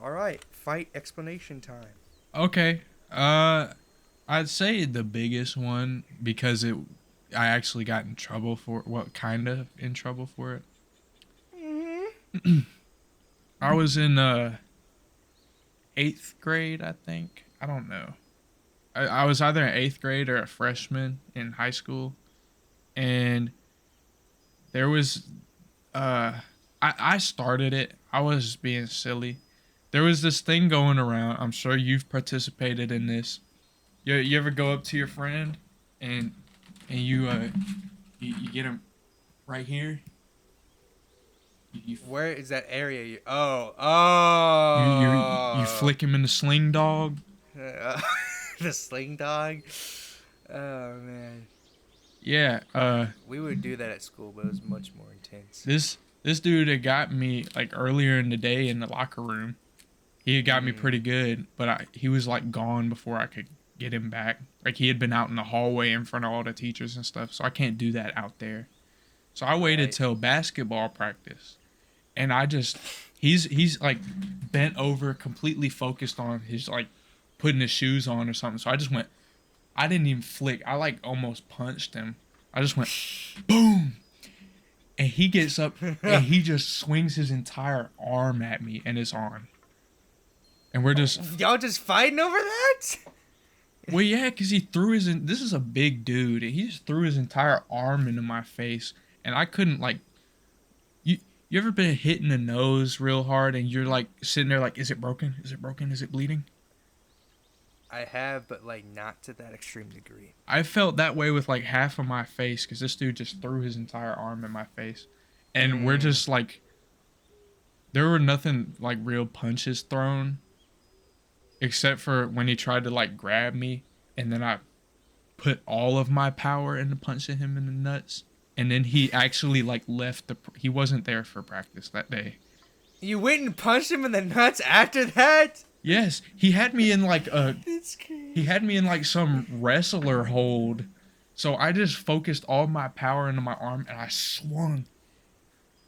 All right, fight explanation time. Okay. I'd say the biggest one because I actually got in trouble for it. Well, kind of in trouble for it. Mm-hmm. I was in 8th grade, I think. I don't know. I was either in 8th grade or a freshman in high school, and there was I started it. I was just being silly. There was this thing going around. I'm sure you've participated in this. You ever go up to your friend and you get him right here. Where is that area? You flick him in the sling dog. The sling dog. Oh man. Yeah. We would do that at school, but it was much more intense. This dude had got me like earlier in the day in the locker room. He had got me pretty good, but he was like gone before I could get him back. Like he had been out in the hallway in front of all the teachers and stuff, so I can't do that out there. So I waited till basketball practice, and he's like bent over, completely focused on his like putting his shoes on or something. So I didn't even flick. I like almost punched him. I just went boom. And he gets up and he just swings his entire arm at me and it's on. And we're just... Y'all just fighting over that? Well, yeah, because he threw this is a big dude. And he just threw his entire arm into my face. And I couldn't, like... You ever been hit in the nose real hard and you're, like, sitting there like, is it broken? Is it broken? Is it bleeding? I have, but, like, not to that extreme degree. I felt that way with, like, half of my face because this dude just threw his entire arm in my face. And we're just, like... There were nothing, like, real punches thrown. Except for when he tried to, like, grab me. And then I put all of my power into punching him in the nuts. And then he actually, like, left he wasn't there for practice that day. You went and punched him in the nuts after that? Yes. He had me in, like, some wrestler hold. So I just focused all my power into my arm and I swung.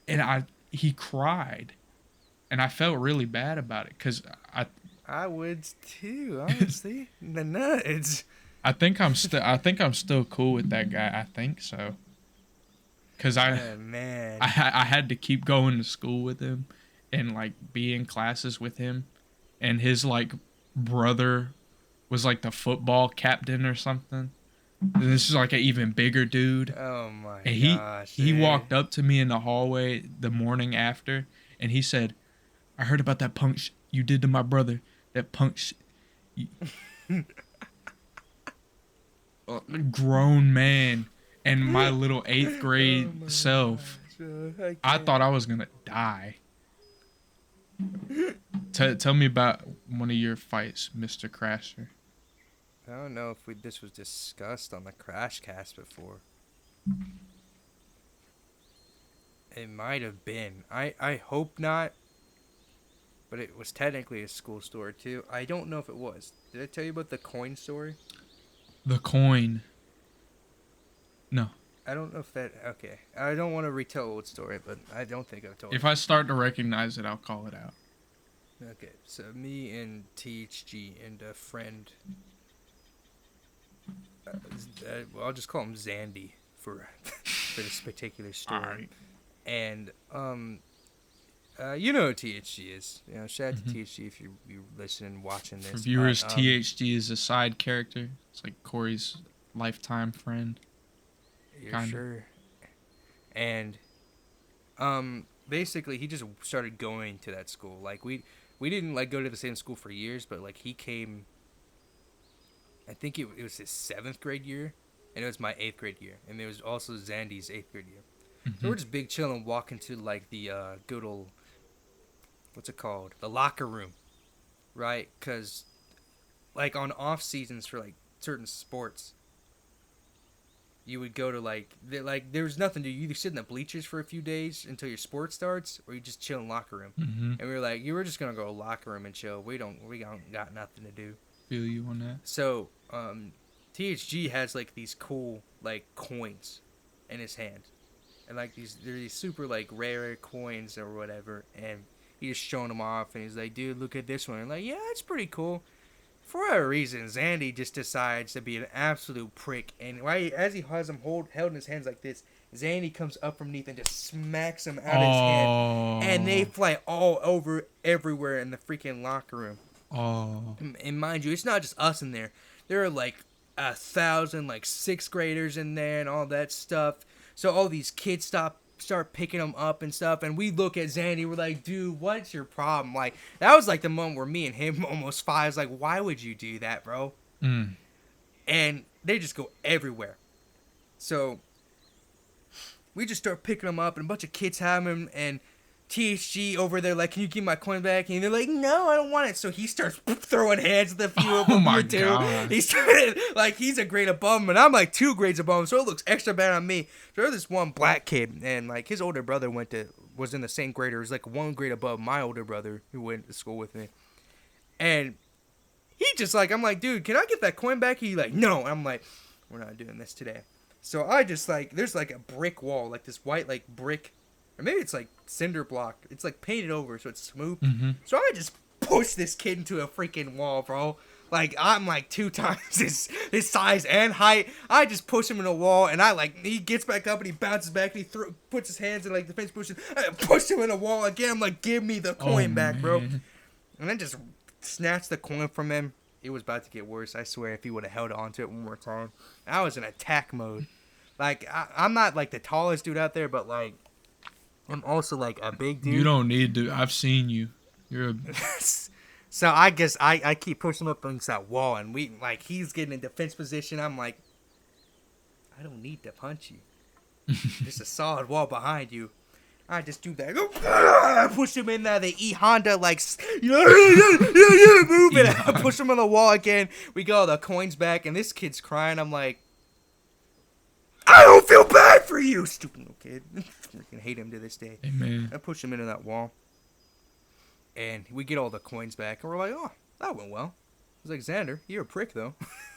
And he cried. And I felt really bad about it because I would too, honestly. The nuts. I think I'm still cool with that guy. I think so. Cause I had to keep going to school with him, and like be in classes with him, and his like brother was like the football captain or something. And this is like an even bigger dude. Oh my gosh! He walked up to me in the hallway the morning after, and he said, "I heard about that punk you did to my brother. That punk." Grown man and my little 8th grade self. I thought I was gonna die. Tell me about one of your fights, Mr. Crasher. I don't know if this was discussed on the CrachCast before. It might have been. I hope not. But it was technically a school story too. I don't know if it was. Did I tell you about the coin story? The coin. No. I don't know if that... Okay. I don't want to retell old story, but I don't think I've told it. If I start to recognize it, I'll call it out. Okay. So me and THG and a friend... I'll just call him Zandy for this particular story. All right. And, you know who THG is. You know, shout out to THG if you listen and watching this. For viewers, THG is a side character. It's like Corey's lifetime friend. You're sure? And, basically, he just started going to that school. Like, we didn't, like, go to the same school for years, but, like, he came... I think it was his 7th grade year, and it was my 8th grade year. And there was also Zandy's 8th grade year. So we're just big chilling, walking to, like, the good old, what's it called? The locker room, right? Because like on off seasons for like certain sports, you would go to like there was nothing to do. You either sit in the bleachers for a few days until your sport starts, or you just chill in the locker room. Mm-hmm. And we were like, you were just gonna go to the locker room and chill. We don't got nothing to do. Feel you on that. So THG has like these cool like coins in his hand, and like they're these super like rare coins or whatever, and he just showing them off, and he's like, dude, look at this one. And like, yeah, it's pretty cool. For whatever reason, Zandy just decides to be an absolute prick, and as he has him held in his hands like this, Zandy comes up from beneath and just smacks him out of his hand, and they fly all over everywhere in the freaking locker room. Oh. And mind you, it's not just us in there. There are like 1,000 like sixth graders in there and all that stuff. So all these kids start picking them up and stuff, and we look at Zandy, we're like, dude, what's your problem? Like, that was like the moment where me and him almost fought. I was like, why would you do that, bro? And they just go everywhere. So we just start picking them up, and a bunch of kids have them, and THG over there like, can you give my coin back? And they're like, no, I don't want it. So he starts throwing hands at the few of them. Oh my God. He started like, he's a grade above him, and I'm like 2 grades above him, so it looks extra bad on me. So there's this one black kid, and like his older brother was in the same grade, or was like 1 grade above my older brother who went to school with me. And he just like, I'm like, dude, can I get that coin back? He like, no. And I'm like, we're not doing this today. So I just like, there's like a brick wall, like this white like brick, or maybe it's like cinder block. It's like painted over, so it's smooth. Mm-hmm. So I just push this kid into a freaking wall, bro. Like, I'm like 2 times his size and height. I just push him in a wall, and he gets back up and he bounces back and he puts his hands in like defense position. I push him in a wall again. I'm like, give me the coin back, bro. And then just snatched the coin from him. It was about to get worse. I swear, if he would have held on to it one more time. I was in attack mode. Like, I'm not like the tallest dude out there, but like, I'm also like a big dude. You don't need to. I've seen you. You're a... So I guess I keep pushing him up against that wall, and he's getting in defense position. I'm like, I don't need to punch you. Just a solid wall behind you. I just do that. I push him in there. The E Honda move it. I push him on the wall again. We got all the coins back, and this kid's crying. I'm like, I don't feel bad for you, stupid little kid. I can hate him to this day. Amen. I push him into that wall, and we get all the coins back, and we're like, oh, that went well. I was like, Xander, you're a prick, though.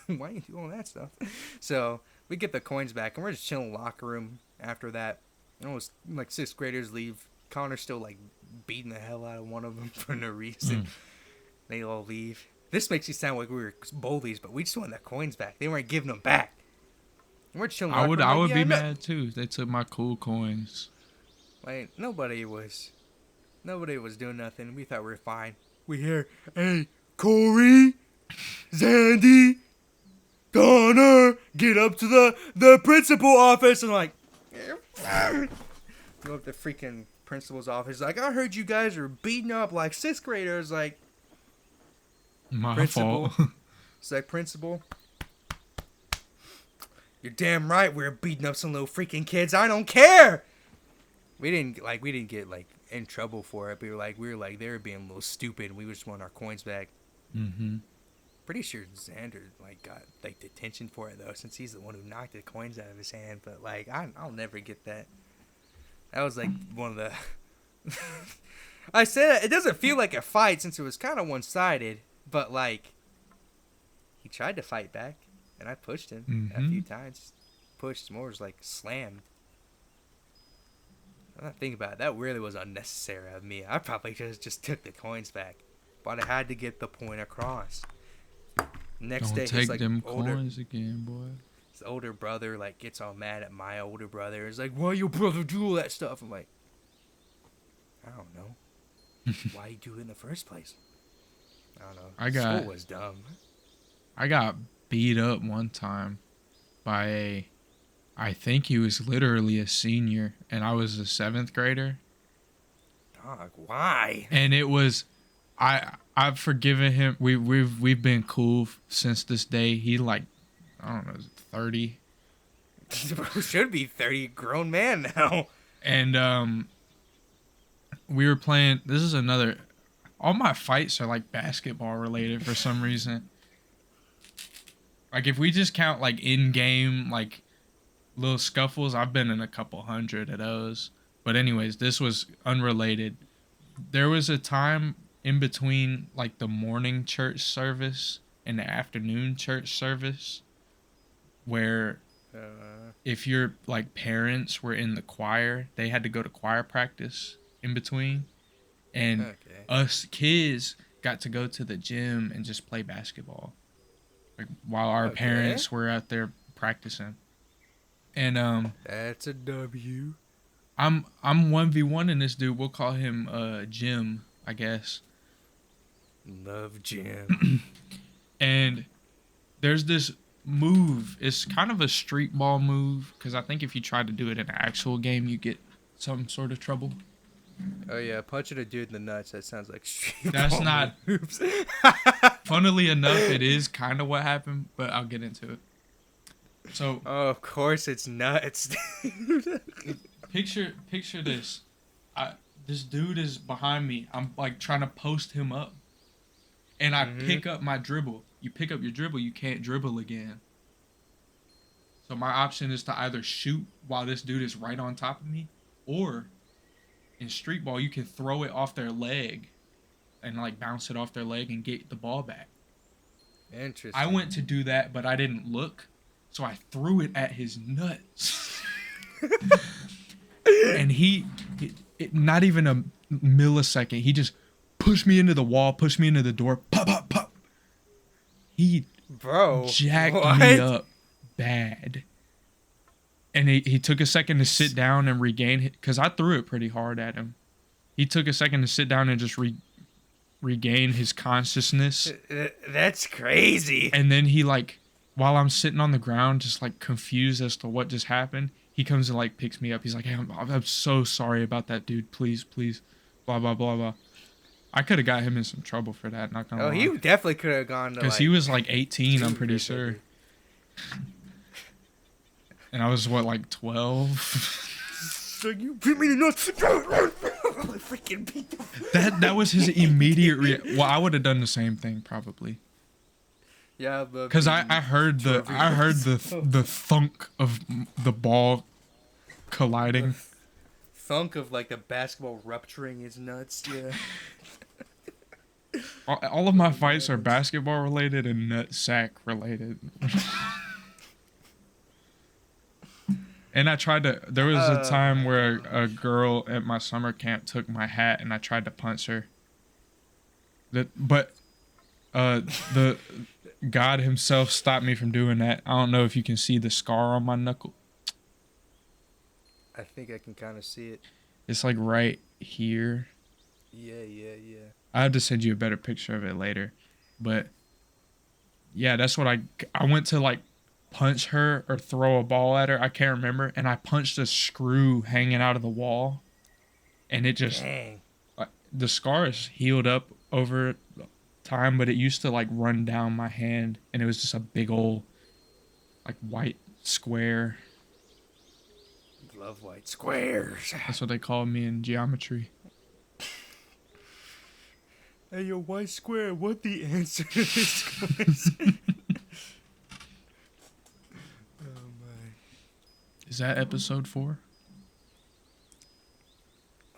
Why you do all that stuff? So we get the coins back, and we're just chilling in the locker room after that. Almost like 6th graders leave. Connor's still like beating the hell out of one of them for no reason. They all leave. This makes you sound like we were bullies, but we just wanted the coins back. They weren't giving them back. We're chilling. I would be mad too if they took my cool coins. Like nobody was doing nothing. We thought we were fine. We hear, hey, Corey, Zandy, Connor, get up to the principal office. And like, go up to the freaking principal's office. Like, I heard you guys are beating up like 6th graders. Like, my principal. fault. It's like, principal, you're damn right we're beating up some little freaking kids. I don't care. We didn't get like in trouble for it. We were like they were being a little stupid. And we just want our coins back. Mm-hmm. Pretty sure Xander like got like detention for it though, since he's the one who knocked the coins out of his hand. But like I'll never get that. That was like one of the. I said it doesn't feel like a fight since it was kind of one-sided, but like he tried to fight back, and I pushed him a few times. Pushed more, was like slammed. I'm not thinking about it. That really was unnecessary of me. I probably just took the coins back, but I had to get the point across. Next day, Don't take his like them older, coins again, boy. his older brother like gets all mad at my older brother. He's like, "Why your brother do all that stuff?" I'm like, I don't know. Why you do it in the first place? I don't know. School was dumb. I got beat up one time by I think he was literally a senior, and I was a 7th grader. Dog, why? And it was, I've forgiven him. We've been cool since this day. He like, I don't know, 30. Should be 30, grown man now. And we were playing. This is another. All my fights are like basketball related for some reason. Like if we just count like in game like little scuffles, I've been in a couple hundred of those. But anyways, this was unrelated. There was a time in between like the morning church service and the afternoon church service where if your like parents were in the choir, they had to go to choir practice in between, and Okay. us kids got to go to the gym and just play basketball, like while our Okay. parents were out there practicing. And That's a W. I'm 1v1 in this dude. We'll call him Jim, I guess. Love Jim. And there's this move. It's kind of a street ball move because I think if you try to do it in an actual game, you get some sort of trouble. Oh yeah, punching a dude in the nuts. That sounds like street That's ball not- moves. Funnily enough, it is kind of what happened, but I'll get into it. So Oh, of course it's nuts. picture this. This dude is behind me. I'm like trying to post him up, and I pick up my dribble. You pick up your dribble, you can't dribble again. So my option is to either shoot while this dude is right on top of me, or in street ball you can throw it off their leg and like bounce it off their leg and get the ball back. Interesting. I went to do that, but I didn't look, so I threw it at his nuts. And not even a millisecond, he just pushed me into the wall, pushed me into the door, pop, pop, pop. He jacked me up bad. And he took a second to sit down and regain it, because I threw it pretty hard at him. He took a second to sit down and just regain his consciousness. That's crazy. And then he like, while I'm sitting on the ground, just like confused as to what just happened, he comes and like picks me up. He's like, "Hey, I'm so sorry about that, dude. Please, blah blah blah blah." I could have got him in some trouble for that. Not gonna lie. He definitely could have gone to. Because he was like 18, I'm pretty sure. And I was what, like 12? So you beat me to nuts. Freaking beat the. That was his immediate well, I would have done the same thing probably. Yeah, but Because I heard the thunk of the ball colliding. thunk of like the basketball rupturing his nuts. Yeah. All of my fights are basketball related and nut sack related. And I tried to. There was a time where a girl at my summer camp took my hat, and I tried to punch her. But the God himself stopped me from doing that. I don't know if you can see the scar on my knuckle. I think I can kind of see it. It's like right here. Yeah. I have to send you a better picture of it later. But yeah, that's what I went to like punch her or throw a ball at her. I can't remember. And I punched a screw hanging out of the wall. And it just, Dang. the scar is healed up over time, but it used to like run down my hand. And it was just a big old like white square. Love white squares. That's what they called me in geometry. Hey, yo, white square, what the answer to this question? Oh, my. Is that episode 4?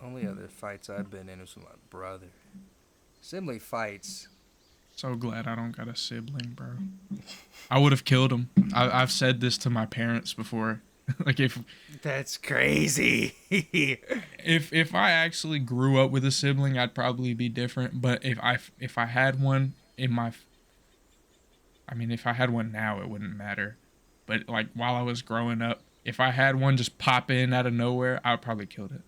Only other fights I've been in was with my brother. Sibling fights. So glad I don't got a sibling, bro. I would have killed him. I've said this to my parents before. Like if That's crazy. if I actually grew up with a sibling, I'd probably be different. But if I had one if I had one now, it wouldn't matter. But like while I was growing up, if I had one just pop in out of nowhere, I would probably killed it,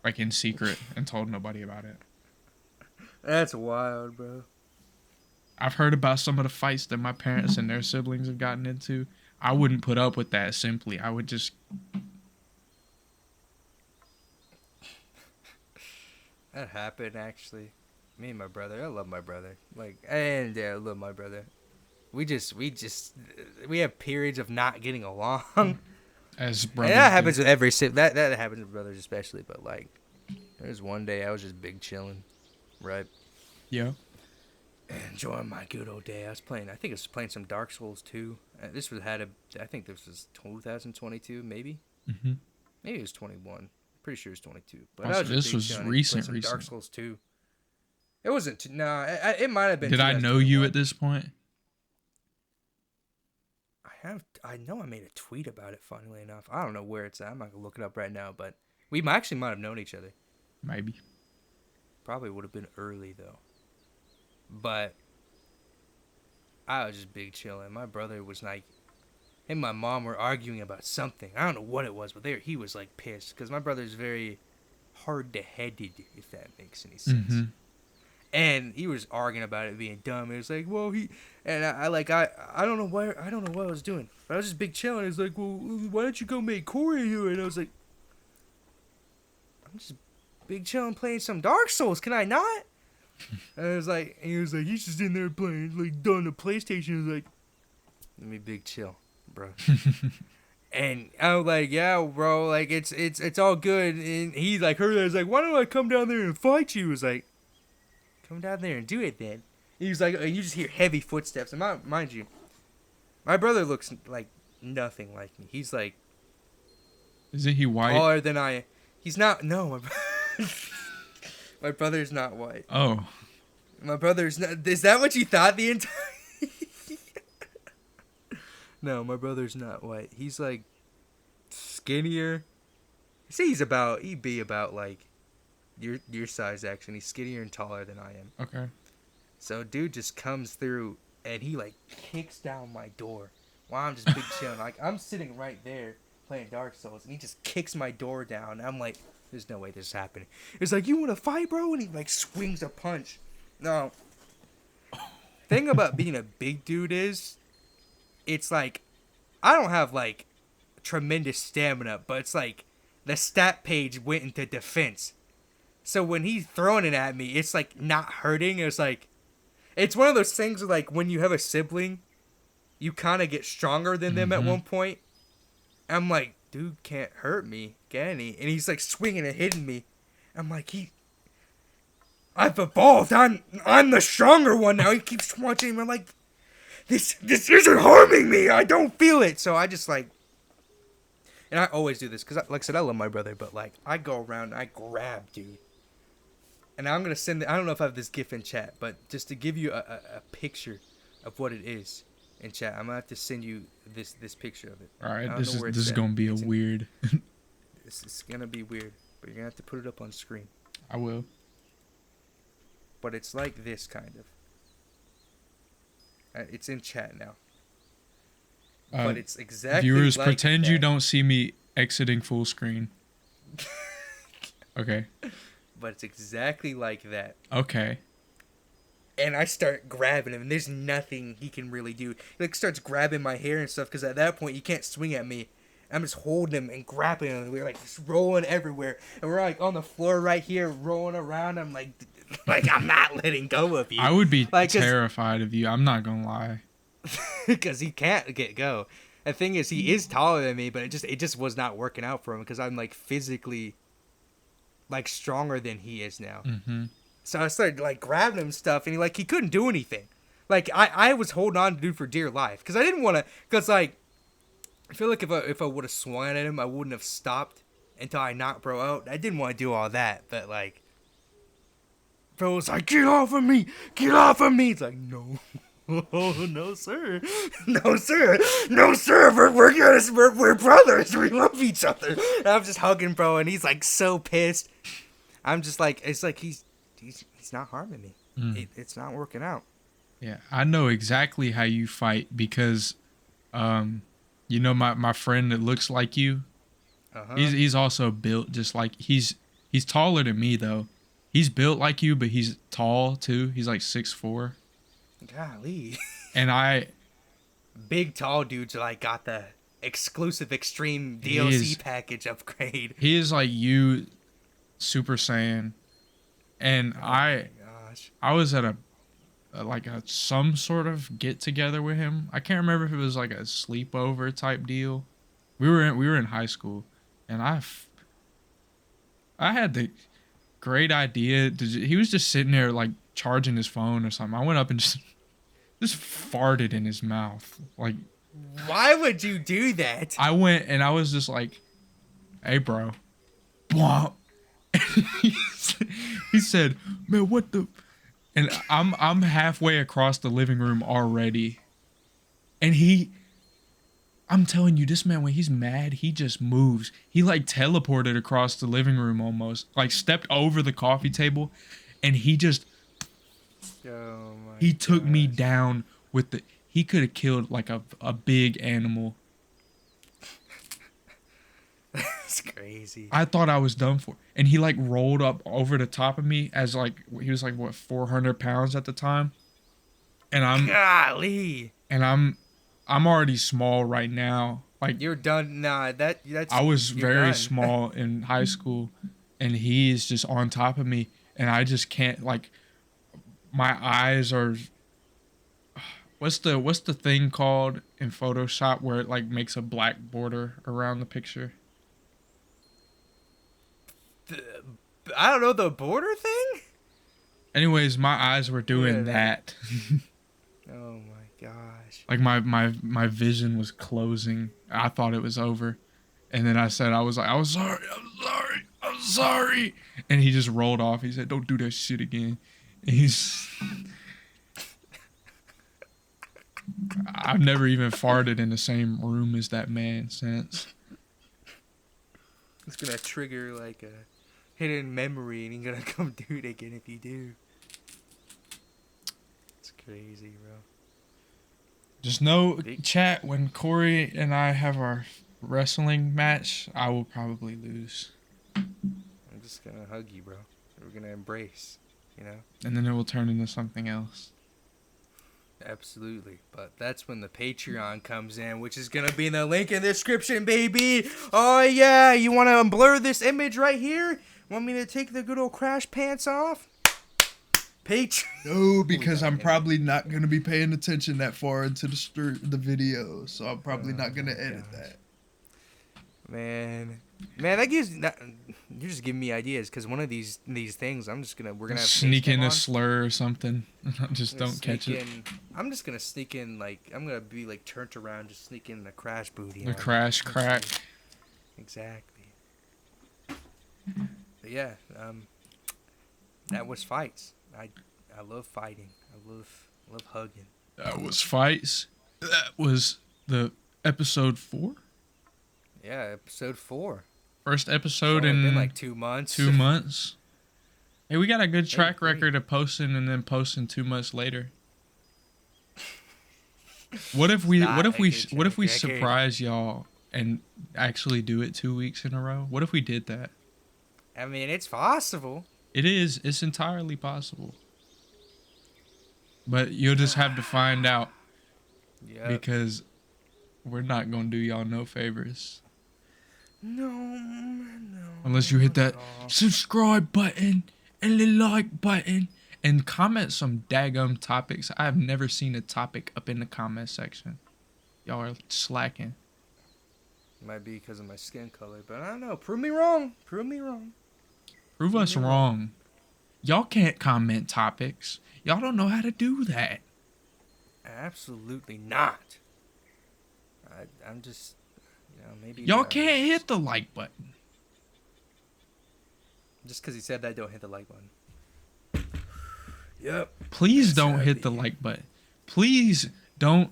like in secret, and told nobody about it. That's wild, bro. I've heard about some of the fights that my parents and their siblings have gotten into. I wouldn't put up with that simply. I would just... That happened, actually. Me and my brother. I love my brother. I love my brother. We have periods of not getting along. As brothers. And that happens with every sibling. That happens with brothers especially. But, like, there was one day I was just big chilling. Right? Yeah. enjoying my good old day. I think I was playing some Dark Souls 2. I think this was 2022, maybe. Hmm. Maybe it was 21. Pretty sure it was 22. But I Also, was just this big was chilling. recent. Some Dark Recent. Souls 2. It wasn't. It might have been. Did I know you 2021. at this point? I know I made a tweet about it. Funnily enough, I don't know where it's at. I'm not gonna look it up right now. But we actually might have known each other. Maybe. Probably would have been early though. But I was just big chilling. My brother was like, him and my mom were arguing about something. I don't know what it was, but he was like pissed because my brother's very hard-headed, if that makes any sense. Mm-hmm. And he was arguing about it being dumb. It was like, well, I don't know what I was doing. But I was just big chilling. It was like, well, why don't you go make Corey do it? And I was like, I'm just big chilling playing some Dark Souls. Can I not? And I was like, he's just in there playing like on the PlayStation. I was like, let me big chill, bro. And I was like, yeah, bro, like it's all good. And he like heard that. I was like, why don't I come down there and fight you? He was like, come down there and do it then. He was like, and you just hear heavy footsteps. And mind you, my brother looks like nothing like me. He's like, Isn't he white? taller than I am. He's not. No, my brother's not white. Oh. My brother's not. Is that what you thought the entire? No, my brother's not white. He's like skinnier. See, he'd be about like your size actually. He's skinnier and taller than I am. Okay. So dude just comes through and he like kicks down my door while I'm just big chilling. Like I'm sitting right there playing Dark Souls and he just kicks my door down. And I'm like, there's no way this is happening. It's like, you want to fight, bro? And he like swings a punch. No. Thing about being a big dude is, it's like, I don't have like tremendous stamina, but it's like the stat page went into defense. So when he's throwing it at me, it's like not hurting. It's like, it's one of those things like when you have a sibling, you kind of get stronger than them at one point. I'm like, dude can't hurt me, can he? And he's like swinging and hitting me. I'm like, I've evolved. I'm the stronger one now. He keeps watching me. I'm like, this isn't harming me. I don't feel it. So I just like, and I always do this because, like I said, I love my brother, but like I go around and I grab dude. And I'm gonna send. I don't know if I have this GIF in chat, but just to give you a picture of what it is in chat, I'm gonna have to send you this picture of it. All right, this is gonna be weird. This is gonna be weird, but you're gonna have to put it up on screen. I will. But it's like this kind of. It's in chat now. But it's exactly. Viewers, like pretend that. you don't see me exiting full screen. Okay. But it's exactly like that. Okay. And I start grabbing him, and there's nothing he can really do. He like starts grabbing my hair and stuff, because at that point, he can't swing at me. I'm just holding him and grabbing him, and we're like just rolling everywhere. And we're like on the floor right here, rolling around. I'm like I'm not letting go of you. I would be like, terrified of you. I'm not gonna lie. Because he can't get go. The thing is, he is taller than me, but it just was not working out for him, because I'm like physically like stronger than he is now. Mm-hmm. So I started like grabbing him and stuff, and he couldn't do anything. Like I was holding on to dude for dear life, because I didn't want to. Because like I feel like if I would have swung at him, I wouldn't have stopped until I knocked bro out. I didn't want to do all that, but like bro was like, get off of me, get off of me. It's like, no. Oh, no, sir. No, sir. No, sir. We're brothers. We love each other. And I'm just hugging bro, and he's like so pissed. I'm just like, it's like he's not harming me. It's not working out. Yeah, I know exactly how you fight, because, you know, my friend that looks like you, he's also built just like, he's taller than me though. He's built like you, but he's tall too. He's like 6'4". Golly. And big tall dudes like got the exclusive extreme DLC package upgrade. He is like you, Super Saiyan. And I was at some sort of get together with him. I can't remember if it was like a sleepover type deal. We were in high school, and I had the great idea he was just sitting there like charging his phone or something. I went up and just farted in his mouth. Like, Why would you do that? I went and I was just like, "Hey, bro." Bwomp. He said, "Man, what the?" And I'm halfway across the living room already, and I'm telling you, this man, when he's mad, he just moves. He like teleported across the living room almost, like stepped over the coffee table, and he Oh my he took me gosh. down with the. He could have killed like a big animal. That's crazy. I thought I was done for. And he like rolled up over the top of me as like he was like what 400 pounds at the time. And Golly. I'm already small right now. Like You're done. Nah, that's. I was you're very done. small in high school, and he is just on top of me, and I just can't like. My eyes are. What's the thing called in Photoshop where it like makes a black border around the picture? I don't know, the border thing? Anyways, my eyes were doing Yeah, that. Oh my gosh. Like my vision was closing. I thought it was over. And then I said I was sorry, I'm sorry. And he just rolled off. He said, "Don't do that shit again." And I've never even farted in the same room as that man since. It's gonna trigger like a hidden memory and you're gonna come do it again if you do. It's crazy, bro. Just know, Big- chat, when Corey and I have our wrestling match, I will probably lose. I'm just gonna hug you, bro. We're gonna embrace, you know? And then it will turn into something else. Absolutely. But that's when the Patreon comes in, which is gonna be in the link in the description, baby. Oh yeah, you wanna blur this image right here? Want me to take the good old crash pants off? Patreon. No, because I'm probably not going to be paying attention that far into the video, so I'm probably not going to edit that. Man, that gives you're just giving me ideas because one of these things we're gonna have Sneak in Facecam a on. slur or something. Just I'm gonna don't catch sneak it. I'm just gonna sneak in I'm gonna be like turned around, just sneak in the crash booty. The on crash you. crack. Exactly. But yeah, that was fights. I love fighting. I love hugging. That was fights. That was the episode 4. Yeah, episode 4. First It's episode only in been like 2 months. 2 months. Hey, we got a good track great. record of posting and then posting 2 months later. What if we surprise y'all and actually do it 2 weeks in a row? What if we did that? I mean, it's possible. It is. It's entirely possible. But you'll just have to find out Yeah. because we're not going to do y'all no favors. No. Unless you hit that no. subscribe button and the like button and comment some daggum topics. I've never seen a topic up in the comment section. Y'all are slacking. Might be because of my skin color, but I don't know. Prove me wrong. Prove us wrong. Y'all can't comment topics. Y'all don't know how to do that. Absolutely not. I'm just, maybe. Y'all can't hit the like button. Just because he said that, don't hit the like button. Yep. Please don't hit the like button. Please don't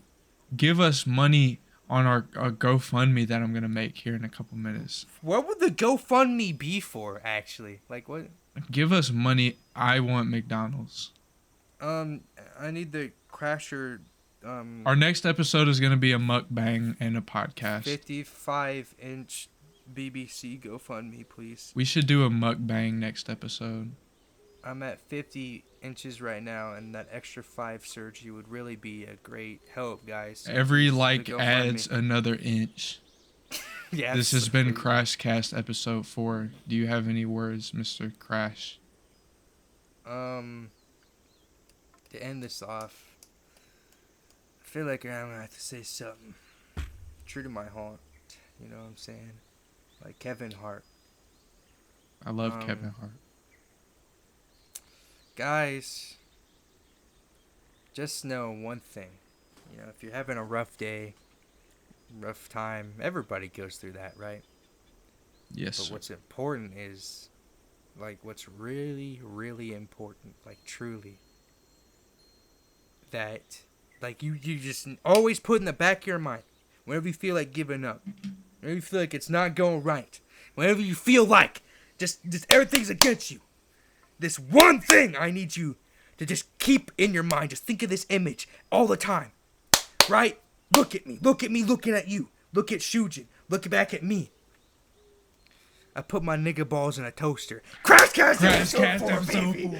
give us money on our GoFundMe that I'm going to make here in a couple minutes. What would the GoFundMe be for, actually? Like, what? Give us money. I want McDonald's. I need the Crasher, Our next episode is going to be a mukbang and a podcast. 55-inch BBC GoFundMe, please. We should do a mukbang next episode. I'm at 50 inches right now, and that extra 5 surgery would really be a great help, guys. Every So like the GoFundMe. adds another inch. Yeah, This has been CrachCast episode 4. Do you have any words, Mr. Crash? To end this off, I feel like I'm gonna have to say something true to my heart. You know what I'm saying? Like Kevin Hart. I love Kevin Hart. Guys, just know one thing. You know, if you're having a rough day, rough time, everybody goes through that, right? Yes. But what's important is, like, what's really, really important, like, truly, that, like, you just always put in the back of your mind, whenever you feel like giving up, whenever you feel like it's not going right, whenever you feel like just everything's against you, this one thing I need you to just keep in your mind. Just think of this image all the time, right? Look at me looking at you. Look at Shujin. Look back at me. I put my nigga balls in a toaster. CrachCast episode 4, baby.